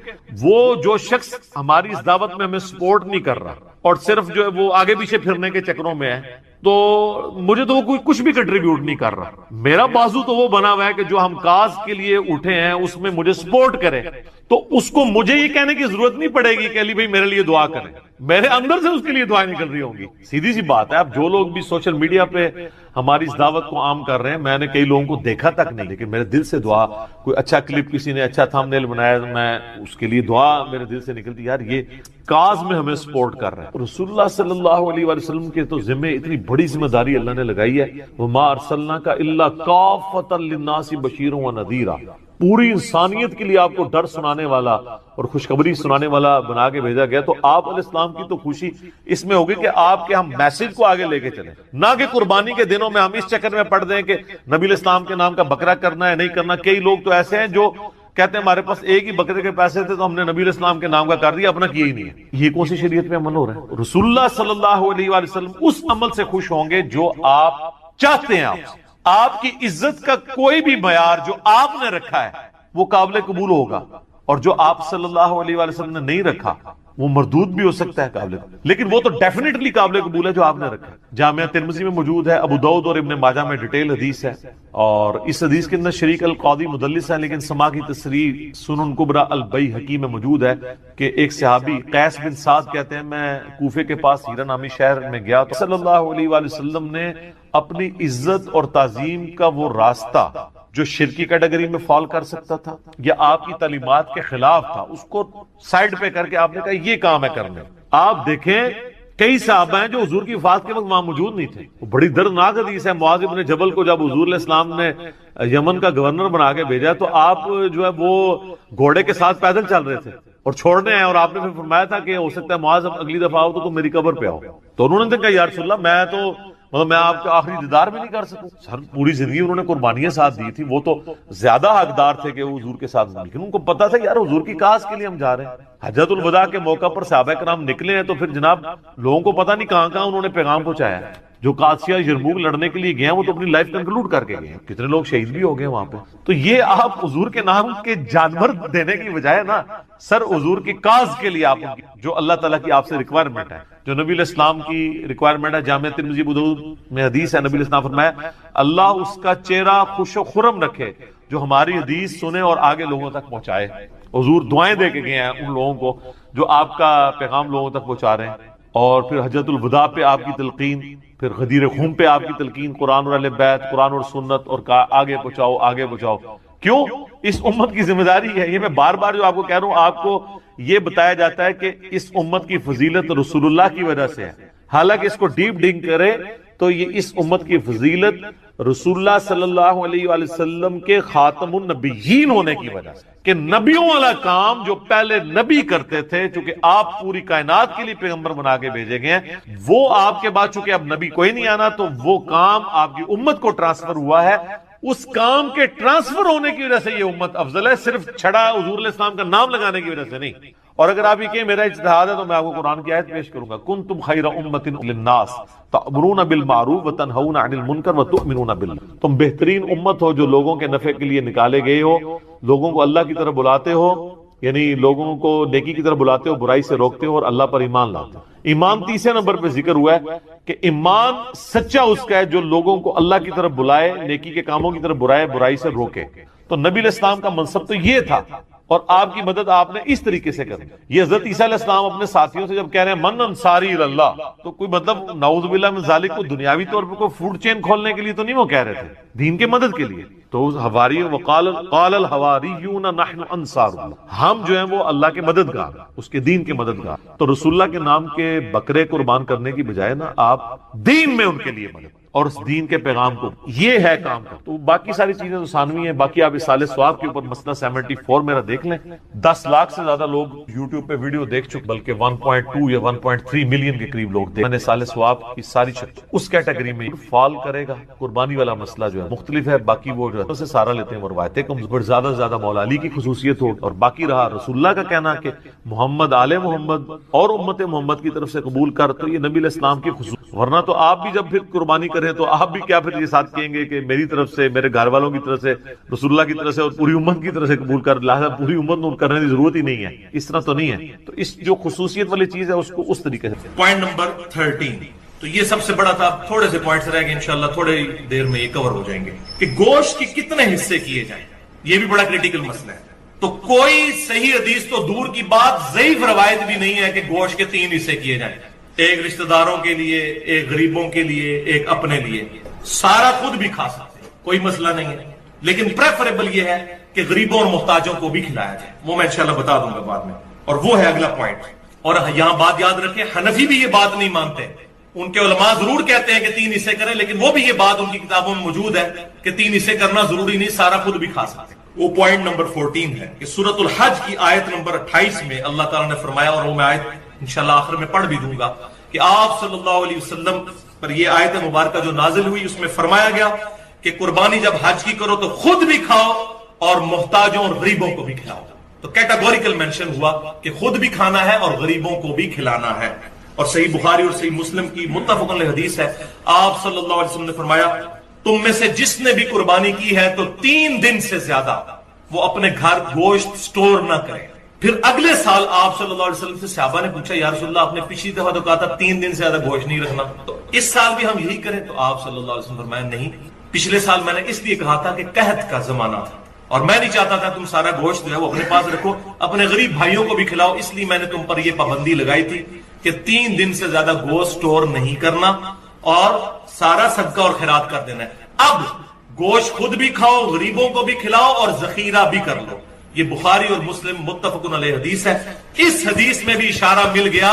وہ جو شخص ہماری اس دعوت میں ہمیں سپورٹ نہیں کر رہا اور صرف جو ہے وہ آگے پیچھے پھرنے کے چکروں میں ہے، تو مجھے تو وہ کوئی کچھ بھی کنٹریبیوٹ نہیں کر رہا۔ میرا بازو تو وہ بنا ہوا ہے کہ جو ہم کاز کے لیے اٹھے ہیں اس میں مجھے سپورٹ کرے، تو اس کو مجھے یہ کہنے کی ضرورت نہیں پڑے گی کہ علی بھائی میرے لیے دعا کریں، میرے اندر سے اس کے لیے دعائیں نکل رہی ہوں گی۔ سیدھی سی بات ہے۔ اب جو لوگ بھی سوشل میڈیا پہ ہماری اس دعوت کو عام کر رہے ہیں، میں نے کئی لوگوں کو دیکھا تک نہیں، لیکن میرے دل سے دعا، کوئی اچھا کلپ کسی نے اچھا تھم نیل بنایا، میں اس کے لیے دعا میرے دل سے نکلتی، یار یہ کاز میں ہمیں سپورٹ کر رہے ہیں۔ رسول اللہ صلی اللہ علیہ وآلہ وسلم کے تو ذمہ اتنی بڑی ذمہ داری اللہ نے لگائی ہے، وَمَا أَرْسَلْنَاكَ إِلَّا كَافَّةً لِلنَّاسِ بَشِيرًا وَنَذِيرًا، پوری انسانیت کے لیے آپ کو ڈر سنانے والا اور خوشخبری سنانے والا بنا کے بھیجا گیا۔ تو آپ علیہ السلام کی تو خوشی اس میں ہوگی کہ آپ کے ہم میسج کو آگے لے کے چلیں، نہ کہ قربانی کے دنوں میں ہم اس چکر میں پڑ دیں کہ نبی علیہ السلام کے نام کا بکرا کرنا ہے نہیں کرنا۔ کئی لوگ تو ایسے ہیں جو کہتے ہیں ہمارے پاس ایک ہی بکرے کے پیسے تھے تو ہم نے نبی علیہ السلام کے نام کا کر دیا، اپنا کیا ہی نہیں ہے۔ یہ کون سی شریعت میں عمل ہو رہا ہے؟ رسول اللہ صلی اللہ علیہ وآلہ وسلم اس عمل سے خوش ہوں گے جو آپ چاہتے ہیں۔ آپ کی عزت کا کوئی بھی معیار جو آپ نے رکھا ہے وہ قابل قبول ہوگا، اور جو آپ صلی اللہ علیہ وآلہ وسلم نے نہیں رکھا وہ مردود بھی ہو سکتا ہے قابل قبول، لیکن وہ تو ڈیفینیٹلی قابل قبول ہے جو آپ نے رکھا ہے۔ جامعہ ترمذی میں موجود ہے، ابو داؤد اور ابن ماجہ میں ڈیٹیل حدیث ہے، اور اس حدیث کے اندر شریک القاضی مدلس ہے، لیکن سما کی تصریح سنن کبریٰ البیہقی میں موجود ہے کہ ایک صحابی قیس بن سعد کہتے ہیں میں کوفے کے پاس ہیرا نامی شہر میں گیا تو صلی اللہ علیہ وآلہ وسلم نے اپنی عزت اور تعظیم کا وہ راستہ جو شرکی کیٹیگری میں فال کر سکتا تھا یا آپ کی تعلیمات کے خلاف تھا، اس کو سائیڈ پہ کر کے آپ نے کہا یہ کام ہے کرنے۔ آپ دیکھیں کئی صحابہ ہیں جو حضور کی وفات کے وقت وہاں موجود نہیں تھے۔ وہ بڑی دردناک حدیث ہے، معاذ بن جبل کو جب حضور علیہ السلام نے یمن کا گورنر بنا کے بھیجا تو آپ جو ہے وہ گھوڑے کے ساتھ پیدل چل رہے تھے اور چھوڑنے آئے، اور آپ نے پھر فرمایا تھا کہ ہو سکتا ہے معاذ اگلی دفعہ آؤ تو تم میری قبر پہ آؤ، تو انہوں نے کہا یا رسول اللہ میں تو میں آپ کا آخری دیدار بھی نہیں کر سکوں۔ سر پوری زندگی انہوں نے قربانیاں ساتھ دی تھی، وہ تو زیادہ حقدار تھے کہ وہ حضور کے ساتھ، لیکن ان کو پتا تھا یار حضور کی کاز کے لیے ہم جا رہے ہیں۔ حجۃ الوداع کے موقع پر صحابہ کرام نکلے ہیں تو پھر جناب لوگوں کو پتا نہیں کہاں کہاں انہوں نے پیغام پہنچایا ہے۔ جو قادسیہ یرموک لڑنے کے لیے گئے ہیں وہ تو اپنی لائف کنکلوڈ کر کے گئے ہیں، کتنے لوگ شہید بھی ہو گئے وہاں پہ۔ تو یہ آپ حضور کے نام کے جانور دینے کی بجائے نا سر حضور کی کاز کے لیے آپ جو اللہ تعالیٰ کی آپ سے ریکوائرمنٹ ہے، جو نبی علیہ السلام کی ریکوائرمنٹ ہے، جامعہ ترمذی ابو داؤد میں حدیث ہے، نبی علیہ السلام فرمایا اللہ اس کا چہرہ خوش و خرم رکھے جو ہماری حدیث سنے اور آگے لوگوں تک پہنچائے۔ حضور دعائیں دے کے گئے ہیں ان لوگوں کو جو آپ کا پیغام لوگوں تک پہنچا رہے ہیں، اور پھر حجۃ الوداع پہ آپ کی تلقین، پھر غدیر خم پہ آپ کی تلقین، قرآن اور اہل بیت، قرآن اور سنت، اور آگے پہنچاؤ آگے پہنچاؤ۔ کیوں؟ اس امت کی ذمہ داری ہے۔ یہ میں بار بار جو آپ کو کہہ رہا ہوں، آپ کو یہ بتایا جاتا ہے کہ اس امت کی فضیلت رسول اللہ کی وجہ سے ہے، حالانکہ اس کو ڈیپ ڈنگ کرے تو یہ اس امت کی فضیلت رسول اللہ صلی اللہ علیہ وآلہ وسلم کے خاتم النبیین ہونے کی وجہ سے، کہ نبیوں والا کام جو پہلے نبی کرتے تھے، چونکہ آپ پوری کائنات کے لیے پیغمبر بنا کے بھیجے گئے ہیں، وہ آپ کے بعد چونکہ اب نبی کوئی نہیں آنا تو وہ کام آپ کی امت کو ٹرانسفر ہوا ہے۔ اس کام کے ٹرانسفر ہونے کی وجہ سے یہ امت افضل ہے، صرف چھڑا حضور علیہ السلام کا نام لگانے کی وجہ سے نہیں۔ اور اگر آپ یہ کہیں میرا اجتہاد ہے تو میں آپ کو قرآن کی آیت پیش کروں گا، کنتم خیر امۃ للناس تأمرون بالمعروف وتنہون عن المنکر وتؤمنون باللہ، تم بہترین امت ہو جو لوگوں کے نفع کے لیے نکالے گئے ہو، لوگوں کو اللہ کی طرف بلاتے ہو یعنی لوگوں کو نیکی کی طرف بلاتے ہو، برائی سے روکتے ہو اور اللہ پر ایمان لاتے ہو۔ ایمان تیسرے نمبر پہ ذکر ہوا ہے کہ ایمان سچا اس کا ہے جو لوگوں کو اللہ کی طرف بلائے، نیکی کے کاموں کی طرف برائے، برائی سے روکے۔ تو نبی علیہ السلام کا منصب تو یہ تھا، اور آپ کی مدد آپ نے اس طریقے سے کرنی۔ یہ حضرت عیسیٰ علیہ السلام اپنے ساتھیوں سے جب کہہ رہے ہیں من انصاری اللہ، تو کوئی مطلب نعوذ باللہ من ذالک کو دنیاوی طور پہ کوئی فوڈ چین کھولنے کے لیے تو نہیں وہ کہہ رہے تھے، دین کے مدد کے لیے۔ تو حواری قال الحواریون نحن انصار اللہ، ہم جو ہیں وہ اللہ کے مددگار، اس کے دین کے مددگار۔ تو رسول اللہ کے نام کے بکرے قربان کرنے کی بجائے نا آپ دین میں ان کے لیے مدد اور اس دین کے پیغام کو، یہ ہے کام کا۔ تو باقی ساری چیزیں تو ثانوی ہیں۔ باقی آپ اصالہ ثواب کے اوپر مسئلہ 74 میرا دیکھ لیں، 10 لاکھ سے زیادہ لوگ یوٹیوب پہ ویڈیو دیکھ چکے، بلکہ 1.2 یا 1.3 ملین کے قریب لوگ دیکھ۔ میں نے اصالہ ثواب کی ساری اس کیٹیگری میں فال کرے گا۔ قربانی والا مسئلہ جو ہے مختلف ہے، باقی وہ جو ہے اسے سارا لیتے ہیں، روایتیں کم، زیادہ سے زیادہ مولا علی کی خصوصیت ہو، اور باقی رہا رسول اللہ کا کہنا کہ محمد آل محمد اور امت محمد کی طرف سے قبول کر، تو یہ نبی علیہ السلام کی خصوصیت۔ ورنہ تو آپ بھی جب پھر قربانی کریں تو آپ بھی کیا پھر یہ ساتھ کہیں گے کہ میری طرف سے، میرے گھر والوں کی طرف سے، رسول اللہ کی طرف سے اور پوری امت کی طرف سے قبول کر، لہذا پوری امت کو کرنے کی ضرورت ہی نہیں ہے، اس طرح تو نہیں ہے۔ تو اس جو خصوصیت والی چیز ہے اس کو اس طریقے سے۔ پوائنٹ نمبر 13، تو یہ سب سے بڑا تھا، تھوڑے سے پوائنٹس رہ گئے، انشاءاللہ تھوڑے دیر میں یہ کور ہو جائیں گے کہ گوشت کے کتنے حصے کیے جائیں، یہ بھی بڑا کریٹیکل مسئلہ ہے۔ تو کوئی صحیح حدیث تو دور کی بات، ضعیف روایت بھی نہیں ہے کہ گوشت کے 3 حصے کیے جائیں، ایک رشتہ داروں کے لیے، ایک غریبوں کے لیے، ایک اپنے لیے۔ سارا خود بھی کھا سکتے ہیں، کوئی مسئلہ نہیں ہے، لیکن پریفریبل یہ ہے کہ غریبوں اور محتاجوں کو بھی کھلایا جائے، وہ میں انشاءاللہ بتا دوں گا بعد میں، اور وہ ہے اگلا پوائنٹ۔ اور یہاں بات یاد رکھیں، حنفی بھی یہ بات نہیں مانتے، ان کے علماء ضرور کہتے ہیں کہ 3 حصے کریں، لیکن وہ بھی یہ بات ان کی کتابوں میں موجود ہے کہ 3 حصے کرنا ضروری نہیں، سارا خود بھی کھا سکتے ہیں۔ وہ پوائنٹ نمبر 14 ہے کہ سورۃ الحج کی آیت نمبر 28 میں اللہ تعالیٰ نے فرمایا، اور وہ میں آیت انشاءاللہ آخر میں پڑھ بھی دوں گا، کہ آپ صلی اللہ علیہ وسلم پر یہ آیت مبارکہ جو نازل ہوئی، اس میں فرمایا گیا کہ قربانی جب حج کی کرو تو خود بھی کھاؤ اور محتاجوں اور غریبوں کو بھی کھلاؤ۔ تو کیٹاگوریکل مینشن ہوا کہ خود بھی کھانا ہے اور غریبوں کو بھی کھلانا ہے۔ اور صحیح بخاری اور صحیح مسلم کی متفق علیہ حدیث ہے، آپ صلی اللہ علیہ وسلم نے فرمایا، تم میں سے جس نے بھی قربانی کی ہے تو 3 دن سے زیادہ وہ اپنے گھر گوشت سٹور نہ کرے۔ پھر اگلے سال آپ صلی اللہ علیہ وسلم سے صحابہ نے پوچھا، یا رسول اللہ آپ نے پچھلی دفعہ تو کہا تھا 3 دن سے زیادہ گوشت نہیں رکھنا، تو اس سال بھی ہم یہی کریں؟ تو آپ صلی اللہ علیہ وسلم فرمایا، نہیں، پچھلے سال میں نے اس لیے کہا تھا کہ قحط کا زمانہ تھا اور میں نہیں چاہتا تھا تم سارا گوشت جو ہے وہ اپنے پاس رکھو، اپنے غریب بھائیوں کو بھی کھلاؤ، اس لیے میں نے تم پر یہ پابندی لگائی تھی کہ 3 دن سے زیادہ گوشت سٹور نہیں کرنا اور سارا صدقہ اور خیرات کر دینا ہے۔ اب گوشت خود بھی کھاؤ، غریبوں کو بھی کھلاؤ اور ذخیرہ بھی کر لو۔ یہ بخاری اور مسلم متفق علیہ حدیث ہے۔ اس حدیث میں بھی اشارہ مل گیا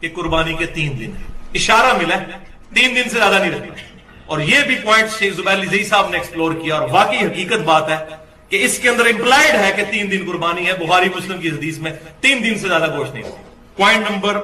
کہ قربانی کے 3 دن ہے، اشارہ ملا، 3 دن سے زیادہ نہیں رکھنا۔ اور یہ بھی پوائنٹ شیخ زبیر علی زئی صاحب نے ایکسپلور کیا، اور واقعی حقیقت بات ہے کہ اس کے اندر امپلائڈ ہے کہ 3 دن قربانی ہے، بخاری مسلم کی حدیث میں 3 دن سے زیادہ گوشت نہیں رکھنا۔ پوائنٹ نمبر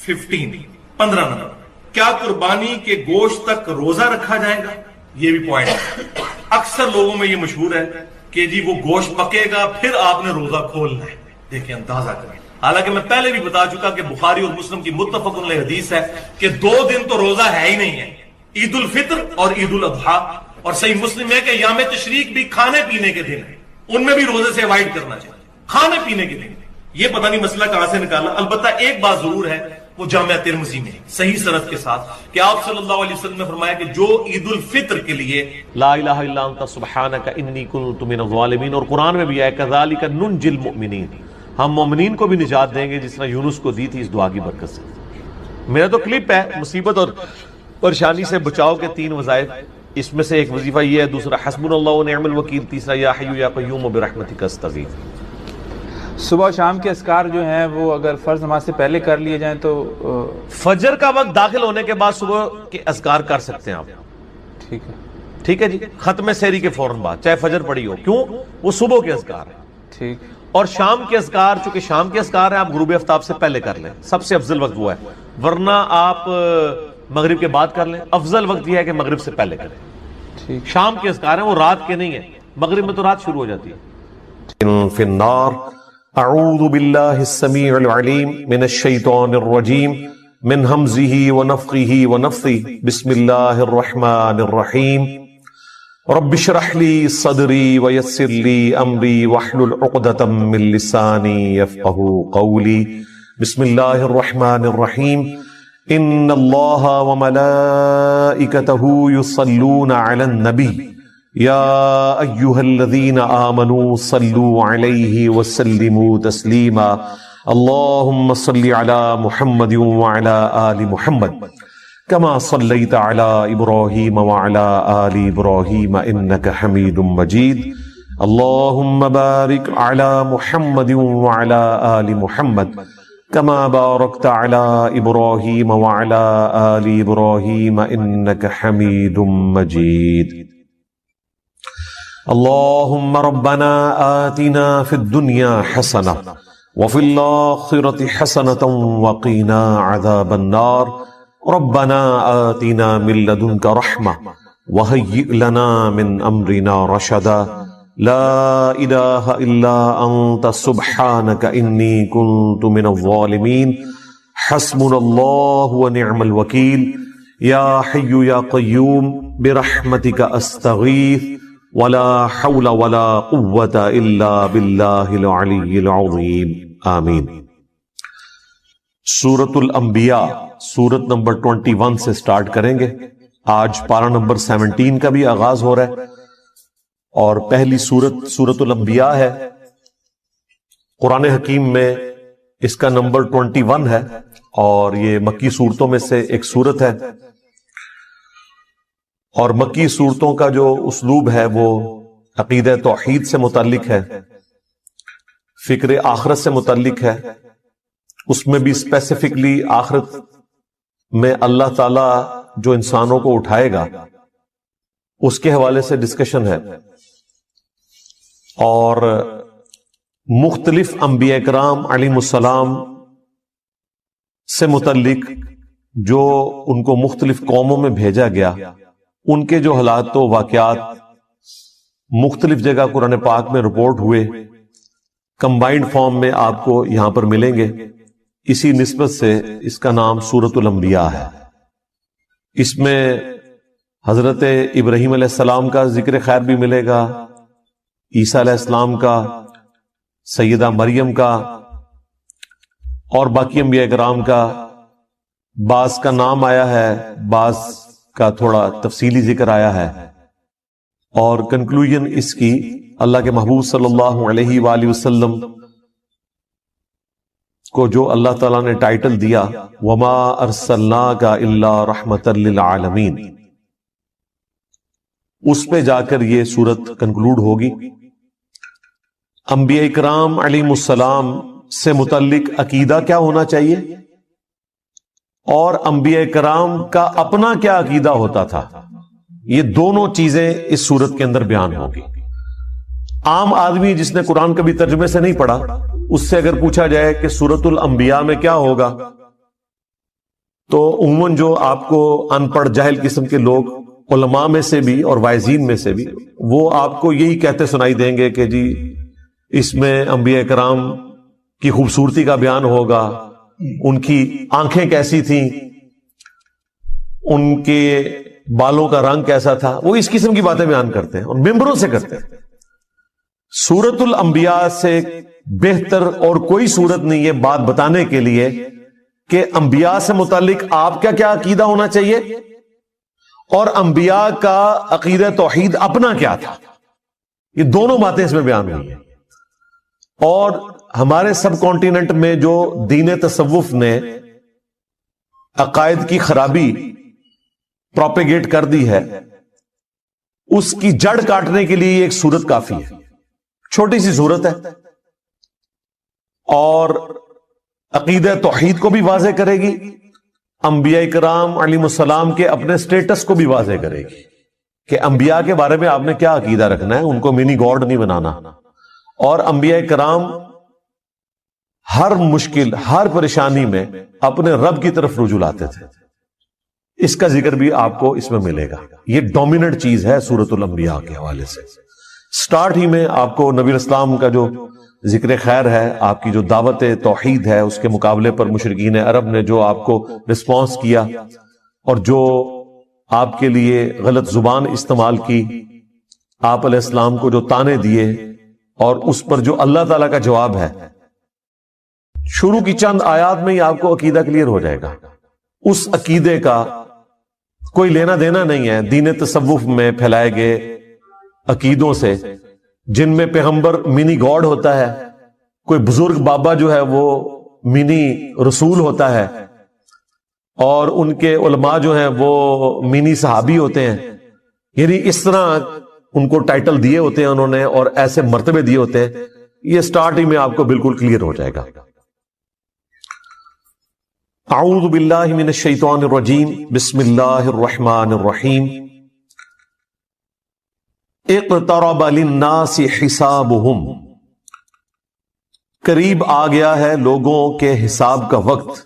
15 نمبر، کیا قربانی کے گوشت تک روزہ رکھا جائے گا؟ یہ بھی پوائنٹ ہے، اکثر لوگوں میں یہ مشہور ہے کہ جی وہ گوشت پکے گا پھر آپ نے روزہ کھولنا ہے۔ دیکھیں اندازہ کریں، حالانکہ میں پہلے بھی بتا چکا کہ بخاری اور مسلم کی متفق علیہ حدیث ہے کہ 2 دن تو روزہ ہے ہی نہیں ہے، عید الفطر اور عید الاضحیٰ، اور صحیح مسلم ہے کہ ایام تشریق بھی کھانے پینے کے دن ہیں، ان میں بھی روزے سے اوائڈ کرنا چاہیے، کھانے پینے کے دن۔ یہ پتہ نہیں مسئلہ کہاں سے نکالا، البتہ ایک بات ضرور ہے، وہ جامعہ ترمذی میں صحیح سند کے ساتھ کہ آپ صلی اللہ علیہ وسلم نے فرمایا کہ جو عید الفطر کے لیے لا الہ الا انت سبحانک انی کنت من الظالمین، اور قرآن میں بھی ہے کذالک ننجی المؤمنین، ہم مومنین کو بھی نجات دیں گے جس طرح یونس کو دی تھی اس دعا کی برکت سے۔ میرا تو کلپ ہے مصیبت اور پریشانی سے بچاؤ کے 3 وظائف، اس میں سے ایک وظیفہ یہ ہے، دوسرا حسبنا اللہ ونعم الوکیل، تیسرا یا حی یا قیوم برحمتک استغیث۔ صبح و شام کے اذکار جو ہیں وہ اگر فرض نماز سے پہلے کر لیے جائیں تو فجر کا وقت داخل ہونے کے بعد صبح کے اذکار کر سکتے ہیں آپ، ٹھیک ہے جی، ختم سحری کے فوراً بعد، چاہے فجر پڑی ہو، کیوں؟ وہ صبح کے اذکار ہیں، ٹھیک۔ اور شام کے اذکار، چونکہ شام کے اذکار ہیں، آپ غروب آفتاب سے پہلے کر لیں، سب سے افضل وقت وہ ہے، ورنہ آپ مغرب کے بعد کر لیں، افضل وقت یہ ہے کہ مغرب سے پہلے کریں۔ ٹھیک، شام کے اذکار ہیں وہ رات کے نہیں ہیں، مغرب میں تو رات شروع ہو جاتی ہے۔ فی النار اعوذ باللہ السمیع العلیم من الشیطان الرجیم من حمزہ ونفخہ ونفثہ بسم اللہ الرحمن الرحیم رب اشرح لي صدري ويسر لي امري واحلل عقدة من لساني يفقهوا قولي بسم الله الرحمن الرحيم ان الله وملائكته يصلون على النبي يا ايها الذين امنوا صلوا عليه وسلموا تسليما اللهم صل على محمد وعلى آل محمد كما صليت على إبراهيم وعلى آل إبراهيم إنك حميد مجيد اللهم بارك على محمد وعلى آل محمد كما باركت على إبراهيم وعلى آل إبراهيم إنك حميد مجيد اللهم ربنا آتنا في الدنيا حسنة وفي الآخرة حسنة وقنا عذاب النار ربنا آتنا من لدنك رحمة وهيئ لنا من أمرنا رشدا لا إله إلا أنت سبحانك إني كنت من الظالمين حسبنا الله ونعم الوكيل يا حي يا قيوم برحمتك أستغيث ولا حول ولا قوة إلا بالله العلي العظيم آمین۔ سورۃ الانبیاء سورت نمبر 21 سے سٹارٹ کریں گے۔ آج پارہ نمبر 17 کا بھی آغاز ہو رہا ہے اور پہلی سورت الانبیاء ہے۔ قرآن حکیم میں اس کا نمبر 21 ہے اور یہ مکی صورتوں میں سے ایک صورت ہے، اور مکی صورتوں کا جو اسلوب ہے وہ عقیدہ توحید سے متعلق ہے، فکر آخرت سے متعلق ہے۔ اس میں بھی اسپیسیفکلی آخرت میں اللہ تعالی جو انسانوں کو اٹھائے گا اس کے حوالے سے ڈسکشن ہے، اور مختلف انبیاء کرام علیہم السلام سے متعلق جو ان کو مختلف قوموں میں بھیجا گیا، ان کے جو حالات و واقعات مختلف جگہ قرآن پاک میں رپورٹ ہوئے، کمبائنڈ فارم میں آپ کو یہاں پر ملیں گے۔ اسی نسبت سے اس کا نام سورۃ الانبیاء ہے۔ اس میں حضرت ابراہیم علیہ السلام کا ذکر خیر بھی ملے گا، عیسیٰ علیہ السلام کا، سیدہ مریم کا، اور باقی انبیاء کرام کا۔ بعض کا نام آیا ہے، بعض کا تھوڑا تفصیلی ذکر آیا ہے، اور کنکلوژن اس کی اللہ کے محبوب صلی اللہ علیہ وآلہ وسلم کو جو اللہ تعالیٰ نے ٹائٹل دیا وما ارسلناک الا رحمتا للعالمین، اس پہ جا کر یہ سورت کنکلوڈ ہوگی۔ انبیاء کرام علیہم السلام سے متعلق عقیدہ کیا ہونا چاہیے، اور انبیاء کرام کا اپنا کیا عقیدہ ہوتا تھا، یہ دونوں چیزیں اس سورت کے اندر بیان ہوگی۔ عام آدمی جس نے قرآن کبھی ترجمے سے نہیں پڑھا، اس سے اگر پوچھا جائے کہ سورۃ الانبیاء میں کیا ہوگا، تو عموماً جو آپ کو ان پڑھ جاہل قسم کے لوگ، علماء میں سے بھی اور واعظین میں سے بھی، وہ آپ کو یہی کہتے سنائی دیں گے کہ جی اس میں انبیاء کرام کی خوبصورتی کا بیان ہوگا، ان کی آنکھیں کیسی تھیں، ان کے بالوں کا رنگ کیسا تھا، وہ اس قسم کی باتیں بیان کرتے ہیں اور ممبروں سے کرتے ہیں۔ سورۃ الانبیاء سے بہتر اور کوئی صورت نہیں ہے بات بتانے کے لیے کہ انبیاء سے متعلق آپ کا کیا عقیدہ ہونا چاہیے، اور انبیاء کا عقیدہ توحید اپنا کیا تھا۔ یہ دونوں باتیں اس میں بیان ہوئی ہیں۔ اور ہمارے سب کانٹیننٹ میں جو دین تصوف نے عقائد کی خرابی پروپیگیٹ کر دی ہے، اس کی جڑ کاٹنے کے لیے ایک صورت کافی ہے، چھوٹی سی صورت ہے، اور عقیدہ توحید کو بھی واضح کرے گی، انبیاء کرام علیہ السلام کے اپنے سٹیٹس کو بھی واضح کرے گی کہ انبیاء کے بارے میں آپ نے کیا عقیدہ رکھنا ہے، ان کو منی گاڈ نہیں بنانا۔ اور انبیاء کرام ہر مشکل، ہر پریشانی میں اپنے رب کی طرف رجوع لاتے تھے، اس کا ذکر بھی آپ کو اس میں ملے گا۔ یہ ڈومیننٹ چیز ہے سورۃ الانبیاء کے حوالے سے۔ سٹارٹ ہی میں آپ کو نبی اسلام کا جو ذکر خیر ہے، آپ کی جو دعوت توحید ہے، اس کے مقابلے پر مشرکین عرب نے جو آپ کو رسپانس کیا اور جو آپ کے لیے غلط زبان استعمال کی، آپ علیہ السلام کو جو تانے دیے اور اس پر جو اللہ تعالیٰ کا جواب ہے، شروع کی چند آیات میں ہی آپ کو عقیدہ کلیئر ہو جائے گا. اس عقیدے کا کوئی لینا دینا نہیں ہے دین تصوف میں پھیلائے گئے عقیدوں سے، جن میں پیغمبر منی گاڈ ہوتا ہے، کوئی بزرگ بابا جو ہے وہ منی رسول ہوتا ہے، اور ان کے علماء جو ہیں وہ منی صحابی ہوتے ہیں. یعنی اس طرح ان کو ٹائٹل دیے ہوتے ہیں انہوں نے، اور ایسے مرتبے دیے ہوتے ہیں. یہ سٹارٹ ہی میں آپ کو بالکل کلیئر ہو جائے گا. اعوذ باللہ من الشیطان الرجیم، بسم اللہ الرحمن الرحیم. اقترب للناس حسابهم، قریب آ گیا ہے لوگوں کے حساب کا وقت.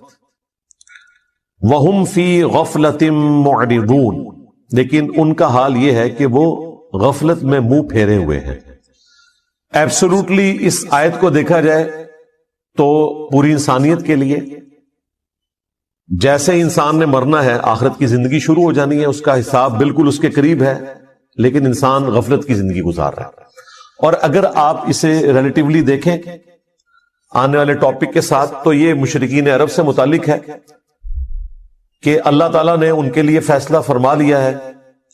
وہم فی غفلت معرضون، لیکن ان کا حال یہ ہے کہ وہ غفلت میں منہ پھیرے ہوئے ہیں. ایبسولوٹلی اس آیت کو دیکھا جائے تو پوری انسانیت کے لیے جیسے انسان نے مرنا ہے، آخرت کی زندگی شروع ہو جانی ہے، اس کا حساب بالکل اس کے قریب ہے، لیکن انسان غفلت کی زندگی گزار رہا ہے. اور اگر آپ اسے ریلیٹیولی دیکھیں آنے والے ٹاپک کے ساتھ، تو یہ مشرکین عرب سے متعلق ہے کہ اللہ تعالیٰ نے ان کے لیے فیصلہ فرما لیا ہے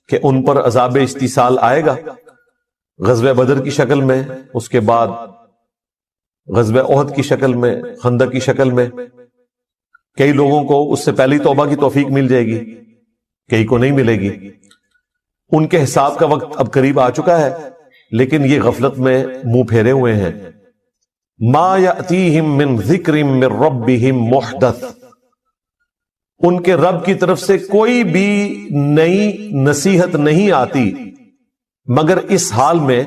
کہ ان پر عذاب استیصال آئے گا، غزوہ بدر کی شکل میں، اس کے بعد غزوہ احد کی شکل میں، خندق کی شکل میں. کئی لوگوں کو اس سے پہلی توبہ کی توفیق مل جائے گی، کئی کو نہیں ملے گی. ان کے حساب کا وقت اب قریب آ چکا ہے، لیکن یہ غفلت میں منہ پھیرے ہوئے ہیں. ما یأتیہم من ذکر من ربہم محدث، ان کے رب کی طرف سے کوئی بھی نئی نصیحت نہیں آتی مگر اس حال میں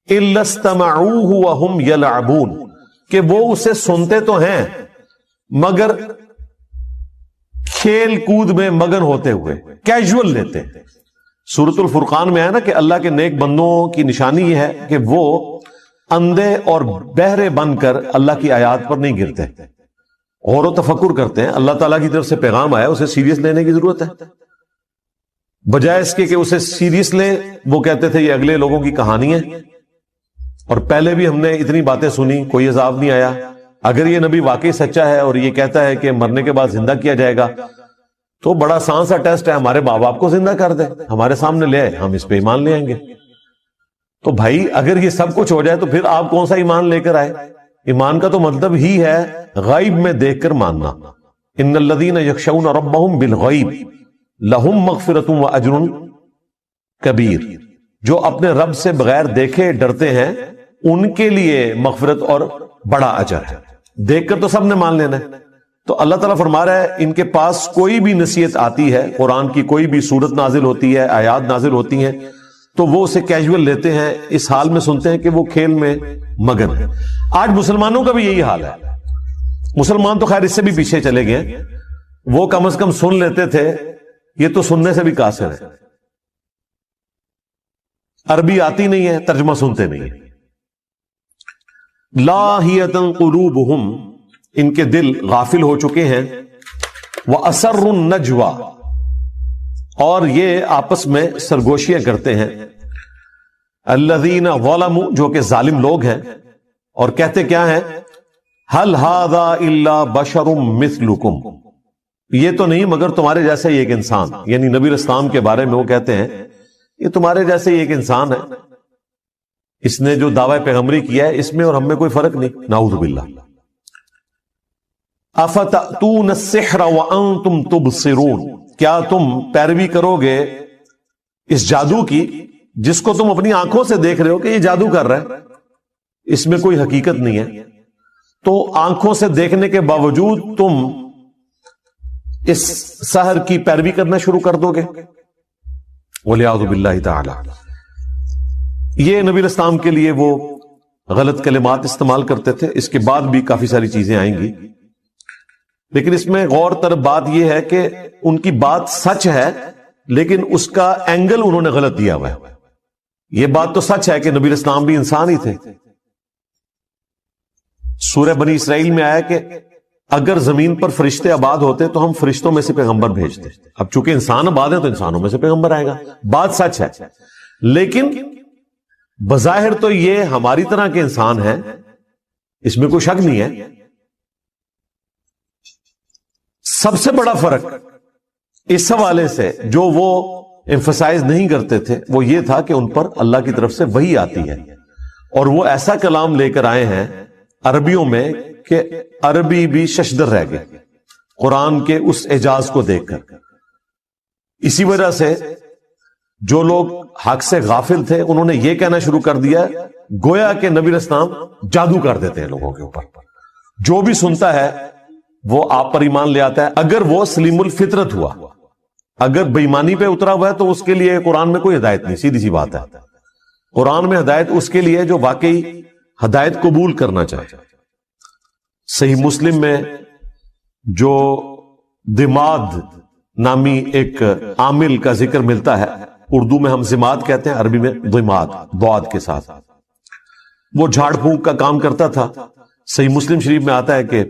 الا استمعوہ وہم یلعبون، کہ وہ اسے سنتے تو ہیں مگر کھیل کود میں مگن ہوتے ہوئے، کیجول لیتے. سورۃ الفرقان میں ہے نا کہ اللہ کے نیک بندوں کی نشانی یہ ہے کہ وہ اندھے اور بہرے بن کر اللہ کی آیات پر نہیں گرتے، غور و تفکر کرتے ہیں. اللہ تعالیٰ کی طرف سے پیغام آیا، اسے سیریس لینے کی ضرورت ہے. بجائے اس کے کہ اسے سیریس لیں، وہ کہتے تھے یہ اگلے لوگوں کی کہانی ہے، اور پہلے بھی ہم نے اتنی باتیں سنی، کوئی عذاب نہیں آیا. اگر یہ نبی واقعی سچا ہے اور یہ کہتا ہے کہ مرنے کے بعد زندہ کیا جائے گا، تو بڑا آسان سا ٹیسٹ ہے، ہمارے ماں باپ کو زندہ کر دے، ہمارے سامنے لے آئے، ہم اس پہ ایمان لے آئیں گے. تو بھائی اگر یہ سب کچھ ہو جائے تو پھر آپ کون سا ایمان لے کر آئے؟ ایمان کا تو مطلب ہی ہے غیب میں دیکھ کر ماننا. ان الذین یخشون ربہم بالغیب لہم مغفرۃ واجر کبیر، جو اپنے رب سے بغیر دیکھے ڈرتے ہیں ان کے لیے مغفرت اور بڑا اجر ہے. دیکھ کر تو سب نے مان لینا ہے. تو اللہ تعالیٰ فرما رہا ہے ان کے پاس کوئی بھی نصیحت آتی ہے، قرآن کی کوئی بھی صورت نازل ہوتی ہے، آیات نازل ہوتی ہیں، تو وہ اسے کیجول لیتے ہیں، اس حال میں سنتے ہیں کہ وہ کھیل میں مگن ہے. آج مسلمانوں کا بھی یہی حال ہے. مسلمان تو خیر اس سے بھی پیچھے چلے گئے، وہ کم از کم سن لیتے تھے، یہ تو سننے سے بھی قاصر ہے. عربی آتی نہیں ہے، ترجمہ سنتے نہیں ہیں. لاہیۃ قلوبہم، ان کے دل غافل ہو چکے ہیں. وَأَسَرُّ النَّجْوَى، اور یہ آپس میں سرگوشیاں کرتے ہیں. الذین ظلموا، جو کہ ظالم لوگ ہیں، اور کہتے کیا ہیں؟ هل هذا الا بشر مثلکم، یہ تو نہیں مگر تمہارے جیسے ہی ایک انسان. یعنی نبی اسلام کے بارے میں وہ کہتے ہیں یہ تمہارے جیسے ہی ایک انسان ہے، اس نے جو دعوی پیغمبری کیا ہے اس میں اور ہم میں کوئی فرق نہیں. نعوذ باللہ. افتأتون السحر وانتم تبصرون، کیا تم پیروی کرو گے اس جادو کی جس کو تم اپنی آنکھوں سے دیکھ رہے ہو کہ یہ جادو کر رہا ہے، اس میں کوئی حقیقت نہیں ہے، تو آنکھوں سے دیکھنے کے باوجود تم اس سحر کی پیروی کرنا شروع کر دو گے. وَلِعَوْذُ بِاللَّهِ تَعَالَى. یہ نبی الاسلام کے لیے وہ غلط کلمات استعمال کرتے تھے. اس کے بعد بھی کافی ساری چیزیں آئیں گی، لیکن اس میں غور طرف بات یہ ہے کہ ان کی بات سچ ہے لیکن اس کا اینگل انہوں نے غلط دیا ہوا ہے. یہ بات تو سچ ہے کہ نبی الاسلام بھی انسان ہی تھے. سورہ بنی اسرائیل میں آیا کہ اگر زمین پر فرشتے آباد ہوتے تو ہم فرشتوں میں سے پیغمبر بھیجتے. اب چونکہ انسان آباد ہیں تو انسانوں میں سے پیغمبر آئے گا. بات سچ ہے لیکن بظاہر تو یہ ہماری طرح کے انسان ہیں، اس میں کوئی شک نہیں ہے۔ سب سے بڑا فرق اس حوالے سے جو وہ ایمفسائز نہیں کرتے تھے وہ یہ تھا کہ ان پر اللہ کی طرف سے وحی آتی ہے، اور وہ ایسا کلام لے کر آئے ہیں عربیوں میں کہ عربی بھی ششدر رہ گئے قرآن کے اس اعجاز کو دیکھ کر۔ اسی وجہ سے جو لوگ حق سے غافل تھے انہوں نے یہ کہنا شروع کر دیا گویا کہ نبی اسلام جادو کر دیتے ہیں لوگوں کے اوپر، جو بھی سنتا ہے وہ آپ پر ایمان لے آتا ہے اگر وہ سلیم الفطرت ہوا۔ اگر بےایمانی پہ اترا ہوا ہے تو اس کے لیے قرآن میں کوئی ہدایت نہیں، سیدھی سی بات ہے۔ قرآن میں ہدایت اس کے لیے جو واقعی ہدایت قبول کرنا چاہے۔ صحیح مسلم میں جو دماد نامی ایک عامل کا ذکر ملتا ہے، اردو میں ہم زماد کہتے ہیں، عربی میں دماد ضاد کے ساتھ، وہ جھاڑ پھونک کا کام کرتا تھا۔ صحیح مسلم شریف میں آتا ہے کہ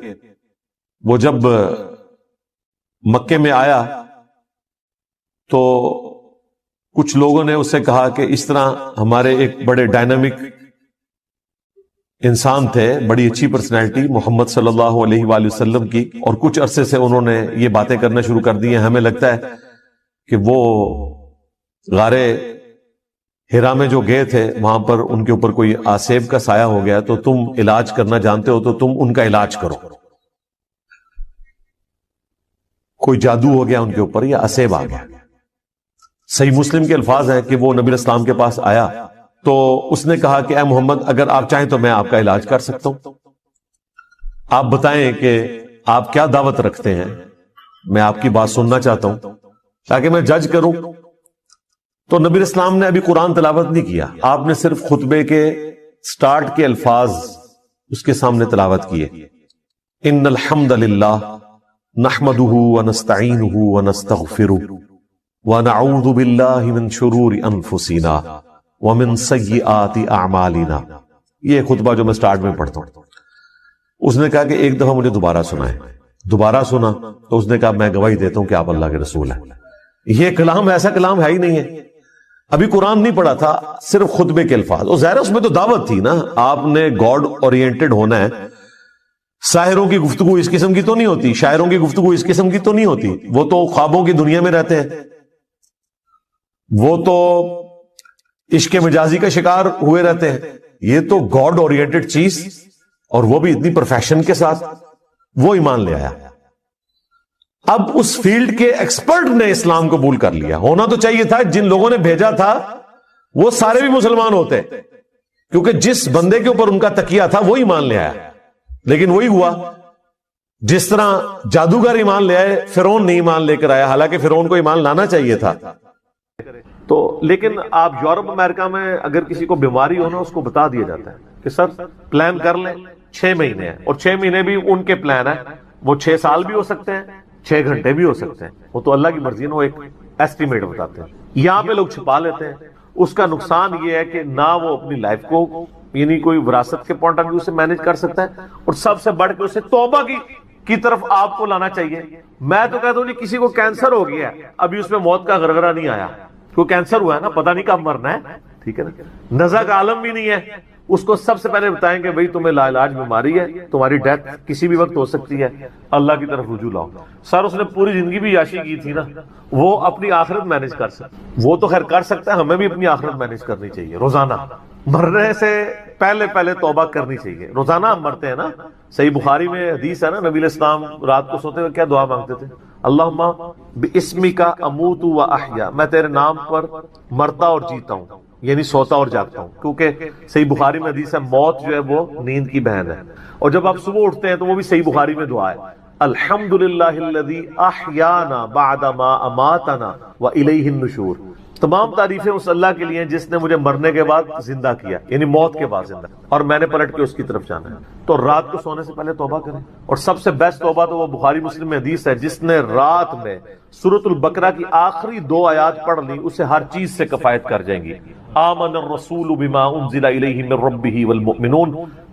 وہ جب مکے میں آیا تو کچھ لوگوں نے اس سے کہا کہ اس طرح ہمارے ایک بڑے ڈائنامک انسان تھے، بڑی اچھی پرسنالٹی محمد صلی اللہ علیہ وآلہ وسلم کی، اور کچھ عرصے سے انہوں نے یہ باتیں کرنا شروع کر دی ہیں، ہمیں لگتا ہے کہ وہ غار ہرا میں جو گئے تھے وہاں پر ان کے اوپر کوئی آسیب کا سایہ ہو گیا، تو تم علاج کرنا جانتے ہو تو تم ان کا علاج کرو، کوئی جادو ہو گیا ان کے اوپر یا آسیب آ گیا۔ صحیح مسلم کے الفاظ ہیں کہ وہ نبی اسلام کے پاس آیا تو اس نے کہا کہ اے محمد اگر آپ چاہیں تو میں آپ کا علاج کر سکتا ہوں، آپ بتائیں کہ آپ کیا دعوت رکھتے ہیں، میں آپ کی بات سننا چاہتا ہوں تاکہ میں جج کروں۔ تو نبی اسلام نے ابھی قرآن تلاوت نہیں کیا، آپ نے صرف خطبے کے سٹارٹ کے الفاظ اس کے سامنے تلاوت کیے، ان الحمد للہ نحمده ونستعینه ونستغفره ونعوذ باللہ من شرور انفسنا ومن سیئات اعمالنا۔ یہ خطبہ جو میں سٹارٹ میں پڑھتا ہوں، اس نے کہا کہ ایک دفعہ مجھے دوبارہ سنائیں، دوبارہ سنا تو اس نے کہا میں گواہی دیتا ہوں کہ آپ اللہ کے رسول ہیں۔ یہ کلام ایسا کلام ہے ہی نہیں ہے، ابھی قرآن نہیں پڑھا تھا، صرف خطبے کے الفاظ، اور ظاہر اس میں تو دعوت تھی نا، آپ نے گاڈ اورینٹڈ ہونا ہے۔ ساحروں کی گفتگو اس قسم کی تو نہیں ہوتی، شاعروں کی گفتگو اس قسم کی تو نہیں ہوتی، وہ تو خوابوں کی دنیا میں رہتے ہیں، وہ تو عشق مجازی کا شکار ہوئے رہتے ہیں۔ یہ تو گاڈ اورینٹڈ چیز، اور وہ بھی اتنی پروفیشن کے ساتھ، وہ ایمان لے آیا۔ اب اس فیلڈ کے ایکسپرٹ نے اسلام قبول کر لیا، ہونا تو چاہیے تھا جن لوگوں نے بھیجا تھا وہ سارے بھی مسلمان ہوتے، کیونکہ جس بندے کے اوپر ان کا تکیہ تھا وہی ایمان لے آیا۔ لیکن وہی ہوا جس طرح جادوگر ایمان لے آئے، فرعون نہیں ایمان لے کر آیا، حالانکہ فرعون کو ایمان لانا چاہیے تھا۔ تو لیکن آپ یورپ امریکہ میں اگر کسی کو بیماری ہونا اس کو بتا دیا جاتا ہے کہ سر پلان کر لیں 6 مہینے ہیں، اور 6 مہینے بھی ان کے پلان ہے، وہ 6 سال بھی ہو سکتے ہیں، 6 گھنٹے بھی ہو سکتے ہیں، وہ تو اللہ کی مرضی ہے، وہ ایک ایسٹیمیٹ بتاتے ہیں۔ یہاں پہ لوگ چھپا لیتے ہیں، اس کا نقصان یہ ہے کہ نہ وہ اپنی لائف کو یعنی کوئی وراثت کے پوائنٹ آف ویو سے مینج کر سکتا ہے، اور سب سے بڑھ کے اسے توبہ کی طرف آپ کو لانا چاہیے۔ میں تو کہتا ہوں جی کسی کو کینسر ہو گیا ہے، ابھی اس میں موت کا غرغرہ نہیں آیا، کوئی کینسر ہوا ہے نا، پتہ نہیں کب مرنا ہے، ٹھیک ہے نا، نزع کا عالم بھی نہیں ہے، اس کو سب سے پہلے بتائیں کہ بھئی تمہیں لا علاج بیماری ہے، تمہاری ڈیتھ کسی بھی وقت ہو سکتی ہے، اللہ کی طرف رجوع لاؤ۔ سر اس نے پوری زندگی بھی عیاشی کی تھی نا، وہ اپنی آخرت مینج کر سکتا، وہ تو خیر کر سکتا ہے، ہمیں بھی اپنی آخرت مینج کرنی چاہیے۔ روزانہ مرنے سے پہلے توبہ کرنی چاہیے، روزانہ ہم مرتے ہیں نا۔ صحیح بخاری میں حدیث ہے نا، نبی علیہ السلام رات کو سوتے ہوئے کیا دعا مانگتے تھے؟ اللہم باسمک اموت و احیا، میں تیرے نام پر مرتا اور جیتا ہوں، یعنی سوتا اور جاگتا ہوں، کیونکہ صحیح بخاری میں حدیث ہے موت جو ہے وہ نیند کی بہن ہے۔ اور جب آپ صبح اٹھتے ہیں تو وہ بھی صحیح بخاری میں دعا ہے، الحمدللہ الذی احیانا بعد ما اماتنا والیہ النشور۔ تمام تعریفیں اس اللہ کے لیے جس نے مجھے مرنے کے بعد زندہ کیا، یعنی موت کے بعد زندہ، اور میں نے پلٹ کے اس کی طرف جانا ہے۔ تو رات کو سونے سے پہلے توبہ کریں، اور سب سے بیسٹ توبہ تو وہ بخاری مسلم میں حدیث ہے، جس نے رات میں سورۃ البقرہ کی آخری 2 آیات پڑھ لی اسے ہر چیز سے کفایت کر جائیں گی۔ آمن الرسول بما انزل الیہ من ربہ والمؤمنون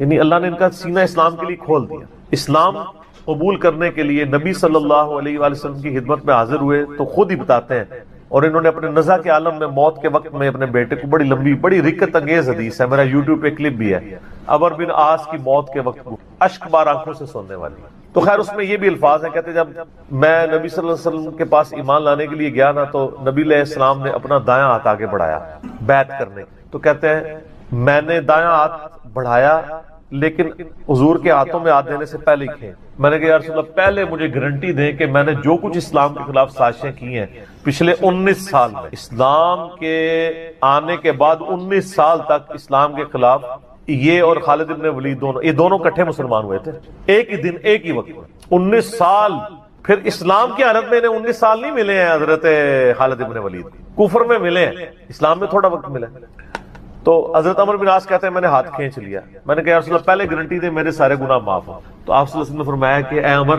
یعنی اللہ نے ان کا سینہ اسلام کے لیے کھول دیا. اسلام قبول کرنے کے لیے نبی صلی اللہ علیہ وآلہ وسلم کی خدمت میں حاضر ہوئے تو خود ہی بتاتے ہیں, اور انہوں نے اپنے نزا کے عالم میں موت کے وقت میں اپنے بیٹے کو, بڑی لمبی بڑی رکت انگیز حدیث ہے, میرا یوٹیوب پہ کلپ بھی ہے, عمرو بن عاص کی موت کے وقت اشک بار آنکھوں سے سونے والی. تو خیر اس میں یہ بھی الفاظ ہیں, کہتے جب میں نبی صلی اللہ علیہ وسلم کے پاس ایمان لانے کے لیے گیا نا تو نبی علیہ السلام نے اپنا دایاں ہاتھ آگے بڑھایا بیعت کرنے, تو کہتے ہیں میں نے دایاں ہاتھ بڑھایا لیکن حضور کے ہاتھوں میں ہاتھ دینے سے پہلے ہی کھے. میں نے کہا یا رسول اللہ پہلے مجھے گارنٹی دیں کہ میں نے جو کچھ اسلام کے خلاف سازشیں کی ہیں پچھلے 19 سال میں, اسلام کے آنے کے بعد 19 سال تک اسلام کے خلاف یہ اور خالد ابن ولید یہ دونوں کٹھے مسلمان ہوئے تھے ایک ہی دن ایک ہی وقت میں 19 سال. پھر اسلام کی حالت میں انہیں 19 سال نہیں ملے ہیں حضرت خالد ابن ولید, کفر میں ملے ہیں, اسلام میں تھوڑا وقت ملا. تو حضرت عمرو بن عاص کہتے ہیں میں نے ہاتھ کھینچ لیا, میں نے کہا یا رسول اللہ پہلے گارنٹی دے میرے سارے گناہ معاف ہوں. تو آپ صلی اللہ علیہ وسلم نے فرمایا کہ اے عمر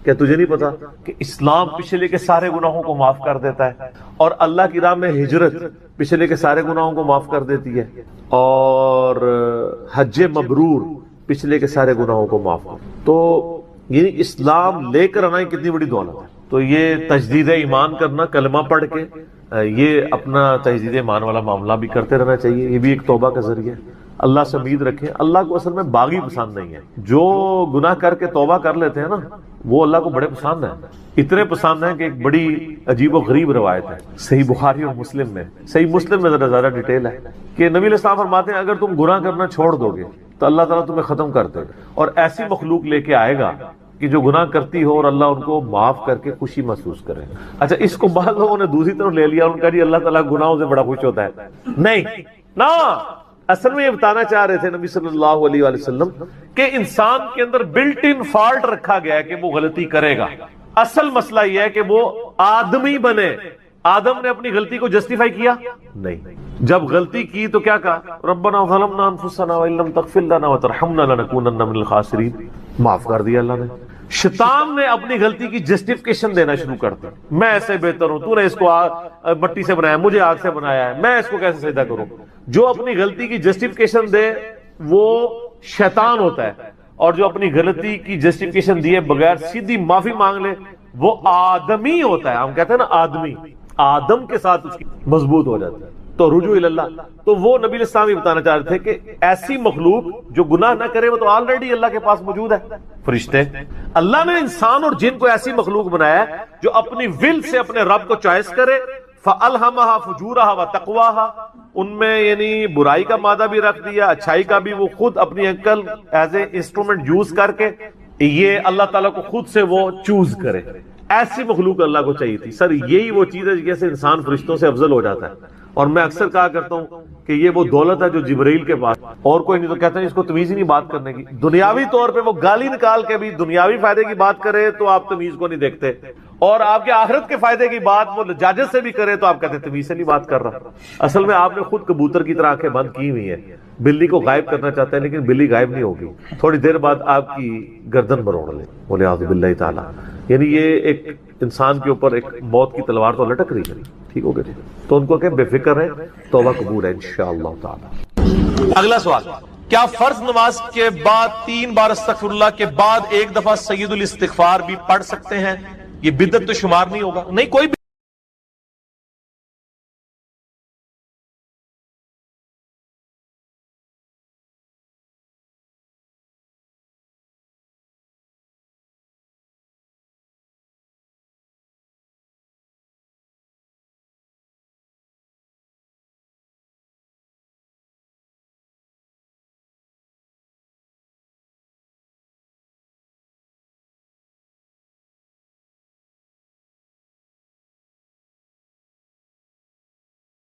کیا تجھے نہیں پتا کہ اسلام پچھلے کے سارے گناہوں کو معاف کر دیتا ہے, اور اللہ کی راہ میں ہجرت پچھلے کے سارے گناہوں کو معاف کر دیتی ہے, اور حج مبرور پچھلے کے سارے گناہوں کو معاف کر. تو یعنی اسلام لے کر آنا کتنی بڑی دولت ہے. تو یہ تجدید ایمان کرنا, کلمہ پڑھ کے یہ اپنا تجدید ایمان والا معاملہ بھی کرتے رہنا چاہیے, یہ بھی ایک توبہ کا ذریعہ ہے. اللہ سے امید رکھیں, اللہ کو اصل میں باغی پسند نہیں ہے, جو گناہ کر کے توبہ کر لیتے ہیں نا وہ اللہ کو بڑے پسند ہیں. اتنے پسند ہیں کہ ایک بڑی عجیب و غریب روایت ہے صحیح بخاری اور مسلم میں, صحیح مسلم میں ذرا زیادہ ڈیٹیل ہے کہ نبی علیہ السلام فرماتے ہیں اگر تم گناہ کرنا چھوڑ دو گے تو اللہ تعالیٰ تمہیں ختم کر دے گا, اور ایسی مخلوق لے کے آئے گا کہ جو گناہ کرتی ہو اور اللہ ان کو معاف کر کے خوشی محسوس کرے. اچھا اس کو بعض لوگوں نے دوسری طرف لے لیا, ان کا جی اللہ تعالیٰ گناہوں سے بڑا خوش ہوتا ہے. نہیں نا, اصل میں یہ بتانا چاہ رہے تھے نبی صلی اللہ علیہ وآلہ وسلم کہ انسان کے اندر بلٹ ان فالٹ رکھا گیا ہے کہ وہ غلطی کرے گا. اصل مسئلہ یہ ہے کہ وہ آدمی بنے. آدم نے اپنی غلطی کو جسٹیفائی کیا نہیں, جب غلطی کی تو کیا کہا ربنا ظلمنا انفسنا وان لم تغفر لنا وترحمنا لنکونن من الخاسرین, معاف کر دیا اللہ نے. شیطان نے اپنی غلطی کی جسٹیفیکیشن دینا شروع کر دیا, میں ایسے بہتر ہوں, تو نے اس کو مٹی سے بنایا, مجھے آگ سے بنایا ہے, میں اس کو کیسے سجدہ کروں. جو اپنی غلطی کی جسٹیفیکیشن دے وہ شیطان ہوتا ہے, اور جو اپنی غلطی کی جسٹیفیکیشن دیے بغیر سیدھی معافی مانگ لے وہ آدمی ہوتا ہے. ہم کہتے ہیں نا آدمی, آدم کے ساتھ اس کی مضبوط ہو جاتا ہے. تو رجوع اللہ, تو وہ نبی علیہ السلام یہ بتانا چاہ رہے تھے کہ ایسی مخلوق جو گناہ نہ کرے وہ تو آلریڈی اللہ کے پاس موجود ہے. فرشتے, اللہ نے انسان اور جن کو ایسی مخلوق بنایا ہے جو اپنی ول سے اپنے رب کو چوائس کرے. فَأَلْهَمَهَا فُجُورَهَا وَتَقْوَاهَا, ان میں یعنی برائی کا مادہ بھی رکھ دیا, اچھائی کا بھی. وہ خود اپنی عقل ایز اے انسٹرومنٹ یوز کر کے یہ اللہ تعالیٰ کو خود سے وہ چوز کرے. ایسی مخلوق اللہ کو چاہیے تھی. سر یہی وہ چیز ہے جیسے انسان فرشتوں سے افضل ہو جاتا ہے. اور میں اکثر کہا کرتا ہوں کہ یہ وہ دولت ہے جو جبرائیل کے پاس, اور کوئی نہیں. تو کہتے ہیں اس کو تمیز ہی نہیں بات کرنے کی. دنیاوی طور پہ وہ گالی نکال کے بھی دنیاوی فائدے کی بات کرے تو آپ تمیز کو نہیں دیکھتے, اور آپ کے آخرت کے فائدے کی بات وہ لجاجت سے بھی کرے تو آپ کہتے ہیں تمیز سے نہیں بات کر رہا. اصل میں آپ نے خود کبوتر کی طرح آنکھیں بند کی ہوئی ہیں, بلی کو غائب کرنا چاہتے ہیں لیکن بلی غائب نہیں ہوگی, تھوڑی دیر بعد آپ کی گردن مروڑ لے, بولے اعوذ باللہ تعالیٰ. یعنی یہ ایک انسان کے اوپر ایک موت کی تلوار تو لٹک رہی ہے. ٹھیک ہو گیا, تو ان کو کہ بے فکر ہے, توبہ قبول ہے انشاءاللہ تعالی. اگلا سوال, کیا فرض نماز کے بعد 3 بار استغفر اللہ کے بعد ایک دفعہ سید الاستغفار بھی پڑھ سکتے ہیں؟ یہ بدعت تو شمار نہیں ہوگا. نہیں, کوئی